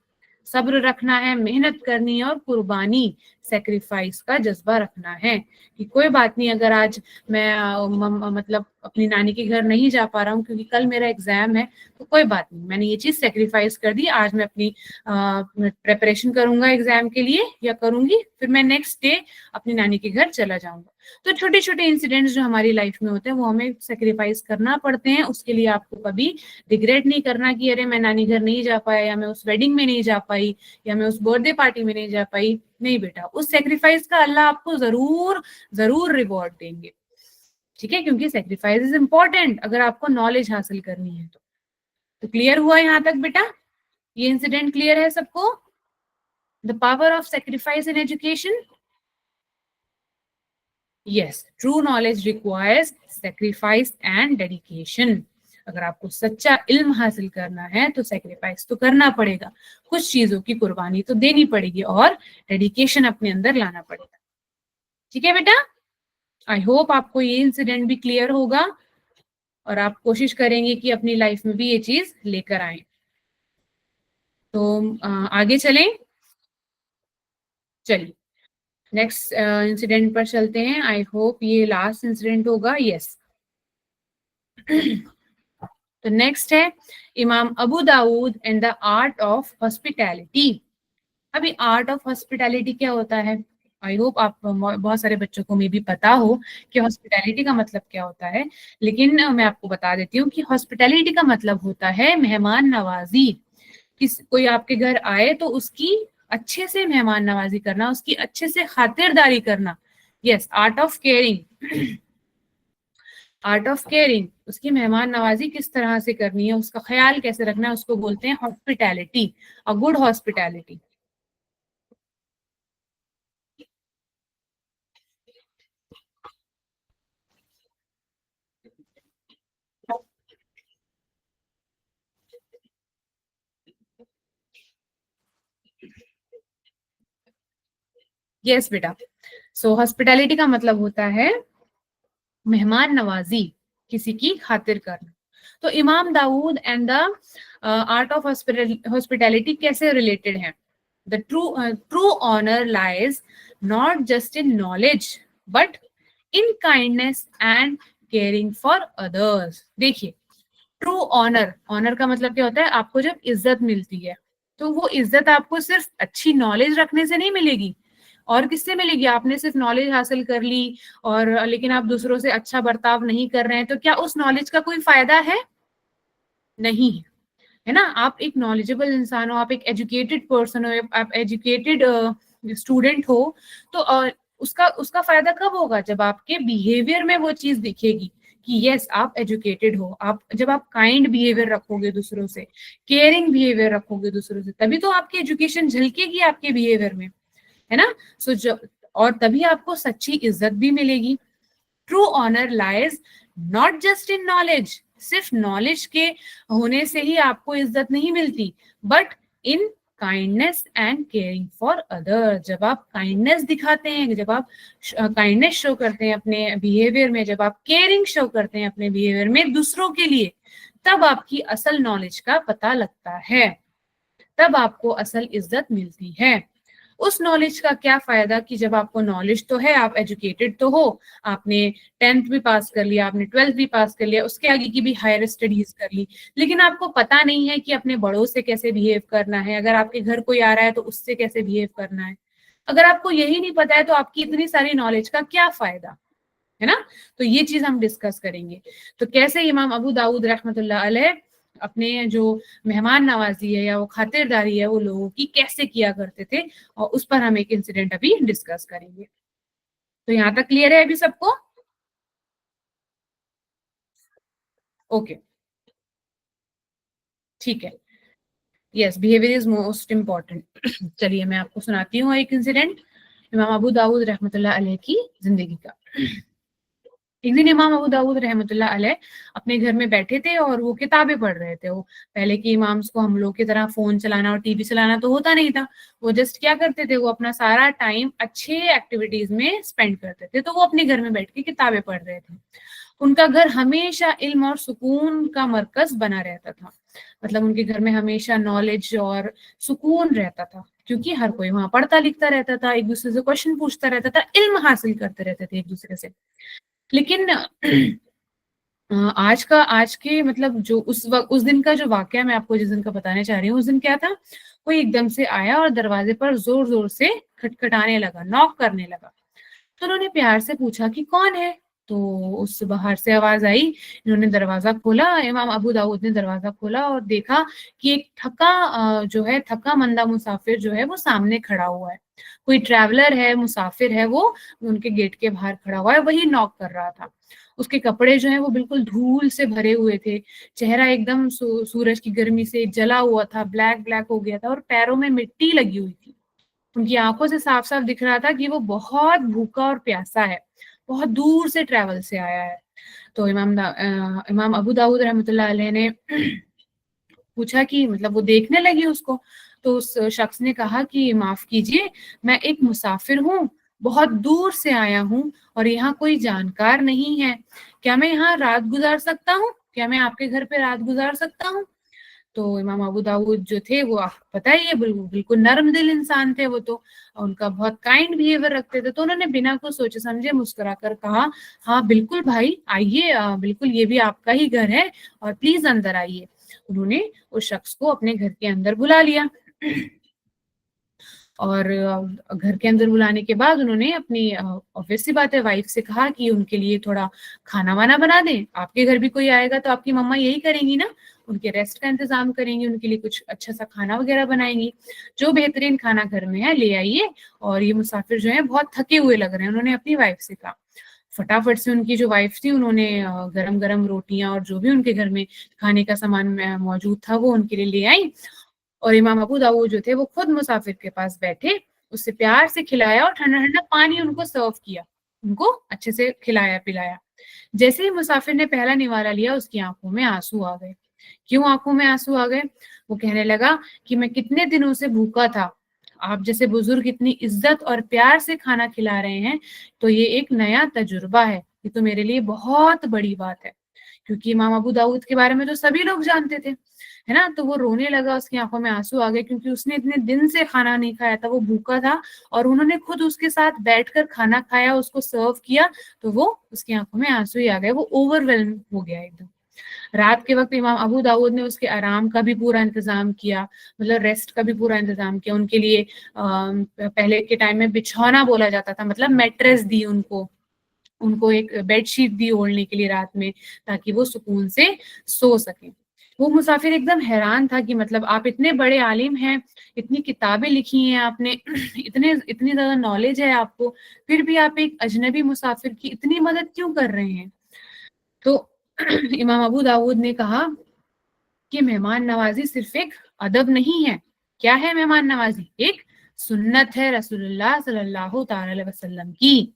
सब्र रखना है, मेहनत करनी है और कुर्बानी, सेक्रीफाइस का जज्बा रखना है कि कोई बात नहीं, अगर आज मैं मतलब अपनी नानी के घर नहीं जा पा रहा हूँ क्योंकि कल मेरा एग्जाम है, तो कोई बात नहीं, मैंने ये चीज सेक्रीफाइस कर दी। आज मैं अपनी प्रेपरेशन करूंगा एग्जाम के लिए या करूंगी, फिर मैं नेक्स्ट डे अपनी नानी के घर चला जाऊंगा। तो छोटे छोटे इंसिडेंट्स जो हमारी लाइफ में होते हैं वो हमें सेक्रीफाइस करना पड़ते हैं। उसके लिए आपको कभी रिग्रेट नहीं करना कि अरे मैं नानी घर नहीं जा पाया, या मैं उस वेडिंग में नहीं जा पाई, या मैं उस बर्थडे पार्टी में नहीं जा पाई। नहीं बेटा, उस सेक्रीफाइस का अल्लाह आपको जरूर जरूर रिवॉर्ड देंगे। ठीक है, क्योंकि सेक्रीफाइस इज इंपॉर्टेंट अगर आपको नॉलेज हासिल करनी है तो क्लियर हुआ यहाँ तक बेटा? ये इंसिडेंट क्लियर है सबको? The power of sacrifice in education. Yes, true knowledge requires sacrifice and dedication. अगर आपको सच्चा इल्म हासिल करना है तो सेक्रीफाइस तो करना पड़ेगा, कुछ चीजों की कुर्बानी तो देनी पड़ेगी और डेडिकेशन अपने अंदर लाना पड़ेगा। ठीक है बेटा, आई होप आपको ये इंसिडेंट भी क्लियर होगा और आप कोशिश करेंगे कि अपनी लाइफ में भी ये चीज लेकर आए। तो आगे चलें। चलिए नेक्स्ट इंसिडेंट पर चलते हैं। आई होप ये लास्ट इंसिडेंट होगा। यस। तो नेक्स्ट है Imam Abu Dawood and the art of hospitality. अभी आर्ट ऑफ हॉस्पिटैलिटी क्या होता है? आई होप आप बहुत सारे बच्चों को मे भी पता हो कि हॉस्पिटैलिटी का मतलब क्या होता है, लेकिन मैं आपको बता देती हूँ कि हॉस्पिटैलिटी का मतलब होता है मेहमान नवाजी। किस कोई आपके घर आए तो उसकी अच्छे से मेहमान नवाजी करना, उसकी अच्छे से खातिरदारी करना। Yes, art of caring. Art of caring, उसकी मेहमान नवाजी किस तरह से करनी है, उसका ख्याल कैसे रखना है, उसको बोलते हैं hospitality, a good hospitality. Yes बेटा। सो हॉस्पिटैलिटी का मतलब होता है मेहमान नवाजी, किसी की खातिर करना। तो Imam Dawood and the art of hospitality कैसे रिलेटेड है? The true honour lies not just in knowledge but in kindness and caring for others. देखिए, ट्रू ऑनर, ऑनर का मतलब क्या होता है? आपको जब इज्जत मिलती है तो वो इज्जत आपको सिर्फ अच्छी नॉलेज रखने से नहीं मिलेगी। और किससे मिलेगी? आपने सिर्फ नॉलेज हासिल कर ली और लेकिन आप दूसरों से अच्छा बर्ताव नहीं कर रहे हैं, तो क्या उस नॉलेज का कोई फायदा है? नहीं है। है ना? आप एक नॉलेजेबल इंसान हो, आप एक एजुकेटेड पर्सन हो, आप एजुकेटेड स्टूडेंट हो, तो उसका उसका फायदा कब होगा? जब आपके बिहेवियर में वो चीज दिखेगी कि यस आप एजुकेटेड हो। आप जब आप काइंड बिहेवियर रखोगे दूसरों से, केयरिंग बिहेवियर रखोगे दूसरों से, तभी तो आपकी एजुकेशन झलकेगी आपके बिहेवियर में। है ना? सो जो, और तभी आपको सच्ची इज्जत भी मिलेगी। True honour lies not just in knowledge, सिर्फ नॉलेज के होने से ही आपको इज्जत नहीं मिलती, but in kindness and caring for other. जब आप काइंडनेस दिखाते हैं, जब आप काइंडनेस शो करते हैं अपने बिहेवियर में, जब आप केयरिंग शो करते हैं अपने बिहेवियर में दूसरों के लिए, तब आपकी असल नॉलेज का पता लगता है, तब आपको असल इज्जत मिलती है। उस नॉलेज का क्या फायदा कि जब आपको नॉलेज तो है, आप एजुकेटेड तो हो, आपने 10th भी पास कर लिया, आपने 12th भी पास कर लिया, उसके आगे की भी हायर स्टडीज कर ली, लेकिन आपको पता नहीं है कि अपने बड़ों से कैसे बिहेव करना है, अगर आपके घर कोई आ रहा है तो उससे कैसे बिहेव करना है। अगर आपको यही नहीं पता है तो आपकी इतनी सारी नॉलेज का क्या फायदा? है ना? तो ये चीज हम डिस्कस करेंगे। तो कैसे इमाम अबू दाऊद रहमतुल्लाह अलैह अपने जो मेहमान नवाजी है या वो खातिरदारी है वो लोगों की कैसे किया करते थे, और उस पर हम एक इंसिडेंट अभी डिस्कस करेंगे। तो यहाँ तक क्लियर है अभी सबको? ओके, ठीक है। Yes, behaviour is most important. चलिए मैं आपको सुनाती हूँ एक इंसिडेंट इमाम अबू दाऊद रहमतुल्लाह अलैह की जिंदगी का। एक दिन इमाम अबू दाऊद रहमतुल्लाह अलैह अपने घर में बैठे थे और वो किताबें पढ़ रहे थे। वो पहले के इमाम्स को हम लोग की तरह फोन चलाना और टीवी चलाना तो होता नहीं था। वो जस्ट क्या करते थे, वो अपना सारा टाइम अच्छे एक्टिविटीज में स्पेंड करते थे। तो वो अपने घर में बैठ के किताबें पढ़ रहे थे। उनका घर हमेशा इल्म और सुकून का मरकज बना रहता था। मतलब उनके घर में हमेशा नॉलेज और सुकून रहता था, क्योंकि हर कोई वहां पढ़ता लिखता रहता था, एक दूसरे से क्वेश्चन पूछता रहता था, इल्म हासिल करते रहते थे एक दूसरे से। लेकिन आज के मतलब जो उस दिन का जो वाकया मैं आपको जिस दिन का बताने चाह रही हूँ, उस दिन क्या था, कोई एकदम से आया और दरवाजे पर जोर जोर से खटखटाने लगा, नॉक करने लगा। तो उन्होंने प्यार से पूछा कि कौन है? तो उस बाहर से आवाज आई। इन्होंने दरवाजा खोला, इमाम अबू दाऊद ने दरवाजा खोला और देखा कि एक जो है थका मंदा मुसाफिर जो है वो सामने खड़ा हुआ है। कोई ट्रैवलर है, मुसाफिर है, वो उनके गेट के बाहर खड़ा हुआ है, वही नॉक कर रहा था। उसके कपड़े जो है वो बिल्कुल धूल से भरे हुए थे, चेहरा एकदम सूरज की गर्मी से जला हुआ था, ब्लैक ब्लैक हो गया था, और पैरों में मिट्टी लगी हुई थी। उनकी आंखों से साफ साफ दिख रहा था कि वो बहुत भूखा और प्यासा है, बहुत दूर से ट्रैवल से आया है। तो इमाम अबू दाऊद रहमतुल्लाह अलैह ने पूछा कि मतलब वो देखने लगी उसको। तो उस शख्स ने कहा कि माफ कीजिए, मैं एक मुसाफिर हूँ, बहुत दूर से आया हूँ और यहाँ कोई जानकार नहीं है। क्या मैं यहाँ रात गुजार सकता हूँ? क्या मैं आपके घर पे रात गुजार सकता हूँ? तो इमाम अबू दाऊद जो थे वो आपको पता ही है बिल्कुल नर्म दिल इंसान थे वो तो, उनका बहुत काइंड बिहेवियर रखते थे। तो उन्होंने बिना कुछ सोचे समझे मुस्कुराकर कहा, हाँ बिल्कुल भाई आइए, बिल्कुल ये भी आपका ही घर है और प्लीज अंदर आइए। उन्होंने उस शख्स को अपने घर के अंदर बुला लिया और घर के अंदर बुलाने के बाद उन्होंने अपनी ऑब्वियस सी बात है वाइफ से कहा कि उनके लिए थोड़ा खाना वाना बना दें, आपके घर भी कोई आएगा तो आपकी मम्मा यही करेंगी ना, उनके रेस्ट का इंतजाम करेंगी, उनके लिए कुछ अच्छा सा खाना वगैरह बनाएंगी, जो बेहतरीन खाना घर में है ले आइए। और ये मुसाफिर जो है बहुत थके हुए लग रहे हैं, उन्होंने अपनी वाइफ से कहा। फटाफट से उनकी जो वाइफ थी उन्होंने गरम गरम रोटियां और जो भी उनके घर में खाने का सामान मौजूद था वो उनके लिए ले आई। और इमाम अबू दाऊद जो थे वो खुद मुसाफिर के पास बैठे, उससे प्यार से खिलाया और ठंडा ठंडा पानी उनको सर्व किया, उनको अच्छे से खिलाया पिलाया। जैसे ही मुसाफिर ने पहला निवाला लिया उसकी आंखों में आंसू आ गए। क्यों आंखों में आंसू आ गए? वो कहने लगा कि मैं कितने दिनों से भूखा था, आप जैसे बुजुर्ग इतनी इज्जत और प्यार से खाना खिला रहे हैं, तो ये एक नया तजुर्बा है, ये तो मेरे लिए बहुत बड़ी बात है। क्योंकि इमाम अबू दाऊद के बारे में तो सभी लोग जानते थे, है ना। तो वो रोने लगा, उसकी आंखों में आंसू आ गए क्योंकि उसने इतने दिन से खाना नहीं खाया था, वो भूखा था और उन्होंने खुद उसके साथ बैठकर खाना खाया, उसको सर्व किया, तो वो उसकी आंखों में आंसू ही आ गए, वो ओवरवेल्म हो गया एकदम। रात के वक्त इमाम अबू दाऊद ने उसके आराम का भी पूरा इंतजाम किया, मतलब रेस्ट का भी पूरा इंतजाम किया उनके लिए। पहले के टाइम में बिछौना बोला जाता था, मतलब मैट्रेस दी उनको, उनको एक बेडशीट दी ओढ़ने के लिए रात में, ताकि वो सुकून से सो सके। वो मुसाफिर एकदम हैरान था कि मतलब आप इतने बड़े आलिम हैं, इतनी किताबें लिखी हैं आपने, इतने इतनी ज्यादा नॉलेज है आपको, फिर भी आप एक अजनबी मुसाफिर की इतनी मदद क्यों कर रहे हैं? तो इमाम अबू दाऊद ने कहा कि मेहमान नवाजी सिर्फ एक अदब नहीं है। क्या है मेहमान नवाजी? एक सुन्नत है रसूलुल्लाह सल्लल्लाहु अलैहि वसल्लम की।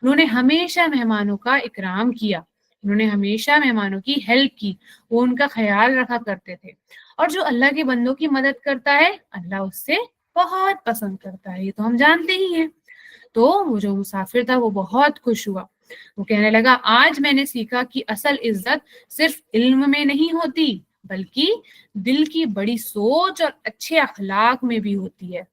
उन्होंने हमेशा मेहमानों का इकराम किया, उन्होंने हमेशा मेहमानों की हेल्प की, वो उनका ख्याल रखा करते थे। और जो अल्लाह के बंदों की मदद करता है अल्लाह उससे बहुत पसंद करता है, ये तो हम जानते ही हैं। तो वो जो मुसाफिर था वो बहुत खुश हुआ, वो कहने लगा आज मैंने सीखा कि असल इज्जत सिर्फ इल्म में नहीं होती, बल्कि दिल की बड़ी सोच और अच्छे अखलाक में भी होती है।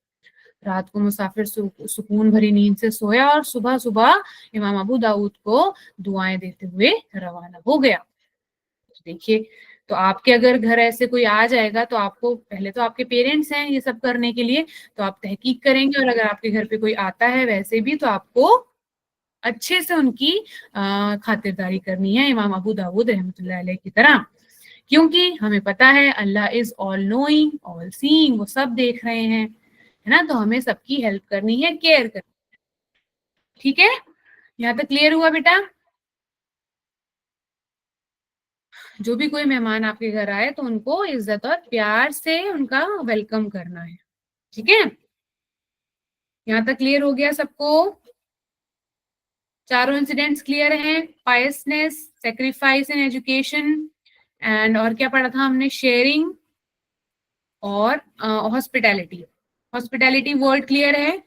रात को मुसाफिर सुकून भरी नींद से सोया और सुबह सुबह इमाम अबू दाऊद को दुआएं देते हुए रवाना हो गया। तो देखिए, तो आपके अगर घर ऐसे कोई आ जाएगा तो आपको पहले तो आपके पेरेंट्स हैं ये सब करने के लिए, तो आप तहकीक करेंगे, और अगर आपके घर पे कोई आता है वैसे भी तो आपको अच्छे से उनकी खातिरदारी करनी है इमाम अबू दाऊद रहमतुल्लाह अलैह की तरह। क्योंकि हमें पता है अल्लाह is all knowing all seeing, वो सब देख रहे हैं, है ना। तो हमें सबकी हेल्प करनी है, केयर करनी। ठीक है, यहाँ तक क्लियर हुआ बेटा? जो भी कोई मेहमान आपके घर आए तो उनको इज्जत और प्यार से उनका वेलकम करना है। ठीक है, यहाँ तक क्लियर हो गया सबको? चारों इंसिडेंट्स क्लियर हैं? Piousness, sacrifice in education, and और क्या पढ़ा था हमने? शेयरिंग और हॉस्पिटैलिटी। हॉस्पिटैलिटी वर्ड क्लियर है?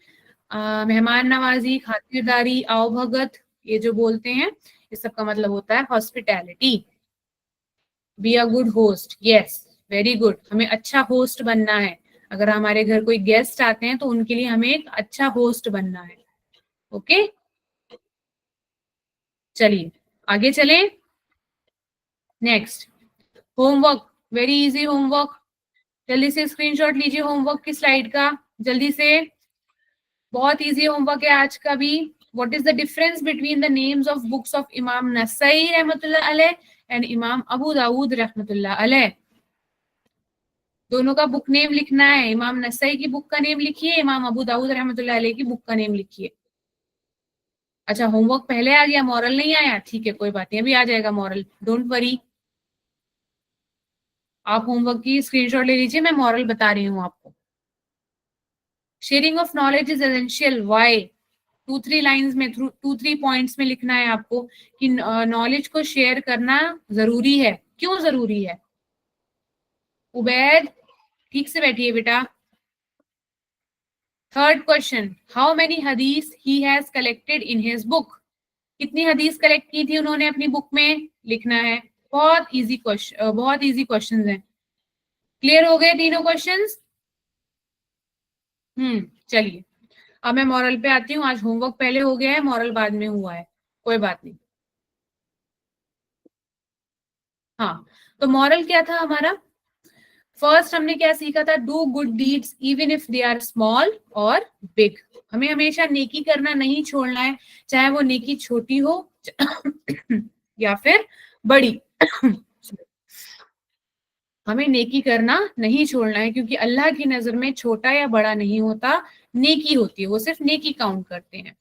मेहमान नवाजी, खातिरदारी, आवभगत, ये जो बोलते हैं इस सब का मतलब होता है hospitality. B a good host, yes, very good, हमें अच्छा होस्ट बनना है। अगर हमारे घर कोई गेस्ट आते हैं तो उनके लिए हमें एक अच्छा होस्ट बनना है। ओके, चलिए आगे चलें। Next, homework, very easy homework. जल्दी से स्क्रीनशॉट लीजिए होमवर्क की स्लाइड का, जल्दी से। बहुत इजी होमवर्क है आज का भी। What is the difference between the names of books of इमाम नसई रहमतुल्लाह अलैह एंड इमाम अबू दाऊद रहमतुल्लाह अलैह? दोनों का बुक नेम लिखना है। इमाम नसई की बुक का नेम लिखिए, इमाम अबू दाऊद रहमतुल्लाह अलैह की बुक का नेम लिखिए। अच्छा, होमवर्क पहले आ गया, मॉरल नहीं आया? ठीक है, कोई बात नहीं, अभी आ जाएगा मॉरल, डोंट वरी। आप होमवर्क की स्क्रीनशॉट ले लीजिए, मैं मॉरल बता रही हूँ आपको। Sharing of knowledge is essential, why? 2-3 lines में, 2-3 पॉइंट्स में लिखना है आपको कि नॉलेज को शेयर करना जरूरी है। क्यों जरूरी है? उबैद, ठीक से बैठिए बेटा। थर्ड क्वेश्चन, हाउ मेनी हदीस he has collected in his book? कितनी हदीस कलेक्ट की थी उन्होंने अपनी बुक में? लिखना है। बहुत इजी क्वेश्चन, बहुत इजी क्वेश्चन है। क्लियर हो गए तीनों क्वेश्चंस? चलिए अब मैं मॉरल पे आती हूँ। आज होमवर्क पहले हो गया है, मॉरल बाद में हुआ है, कोई बात नहीं। हाँ, तो मॉरल क्या था हमारा? फर्स्ट हमने क्या सीखा था? Do good deeds even if they are small और बिग। हमें हमेशा नेकी करना नहीं छोड़ना है, चाहे वो नेकी छोटी हो या फिर बड़ी। हमें नेकी करना नहीं छोड़ना है, क्योंकि अल्लाह की नजर में छोटा या बड़ा नहीं होता, नेकी होती है, वो सिर्फ नेकी काउंट करते हैं।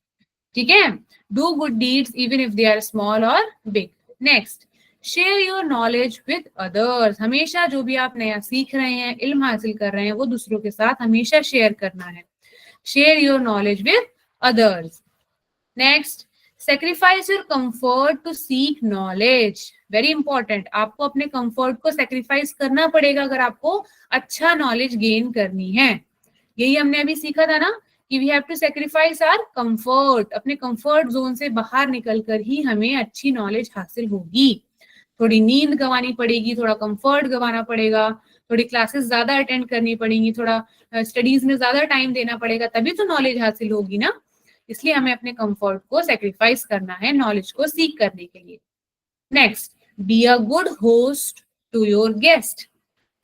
ठीक है, do good deeds even if they are small और big. Next, share your knowledge with others. हमेशा जो भी आप नया सीख रहे हैं, इल्म हासिल कर रहे हैं, वो दूसरों के साथ हमेशा शेयर करना है। Share your knowledge with others. Next, sacrifice your comfort to seek knowledge. Very important, आपको अपने कंफर्ट को सेक्रीफाइस करना पड़ेगा अगर आपको अच्छा नॉलेज गेन करनी है। यही हमने अभी सीखा था ना कि we have to sacrifice our comfort. अपने कंफर्ट जोन से बाहर निकलकर ही हमें अच्छी नॉलेज हासिल होगी। थोड़ी नींद गंवानी पड़ेगी, थोड़ा कंफर्ट गंवाना पड़ेगा, थोड़ी क्लासेस ज्यादा अटेंड करनी पड़ेंगी, थोड़ा स्टडीज में ज्यादा टाइम देना पड़ेगा, तभी तो नॉलेज हासिल होगी ना। इसलिए हमें अपने कंफर्ट को सेक्रीफाइस करना है नॉलेज को सीख करने के लिए। Next, be a good host to your guest.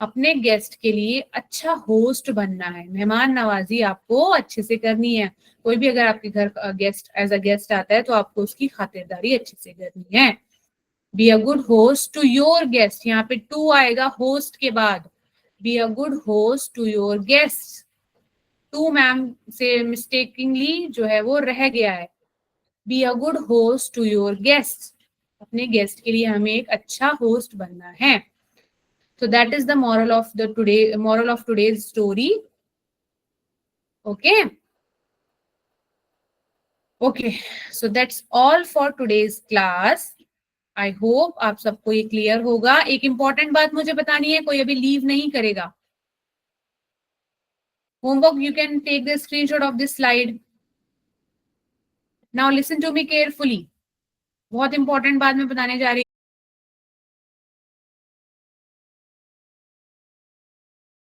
अपने गेस्ट के लिए अच्छा होस्ट बनना है, मेहमान नवाजी आपको अच्छे से करनी है। कोई भी अगर आपके घर गेस्ट एज अ गेस्ट आता है तो आपको उसकी खातिरदारी अच्छे से करनी है। Be a good host to your guest, यहाँ पे टू आएगा होस्ट के बाद। Be a good host to your guest. To ma'am से मिस्टेकिंगली जो है वो रह गया है। Be a good host to your guest. अपने गेस्ट के लिए हमें एक अच्छा होस्ट बनना है। So that is the moral of today's story. Okay. Okay. So that's all for today's class. I hope आप सबको ये क्लियर होगा। एक इंपॉर्टेंट बात मुझे बतानी है, कोई अभी लीव नहीं करेगा। Homework, you can take the screenshot of this slide. Now listen to me carefully. बहुत इंपॉर्टेंट बात मैं बताने जा रही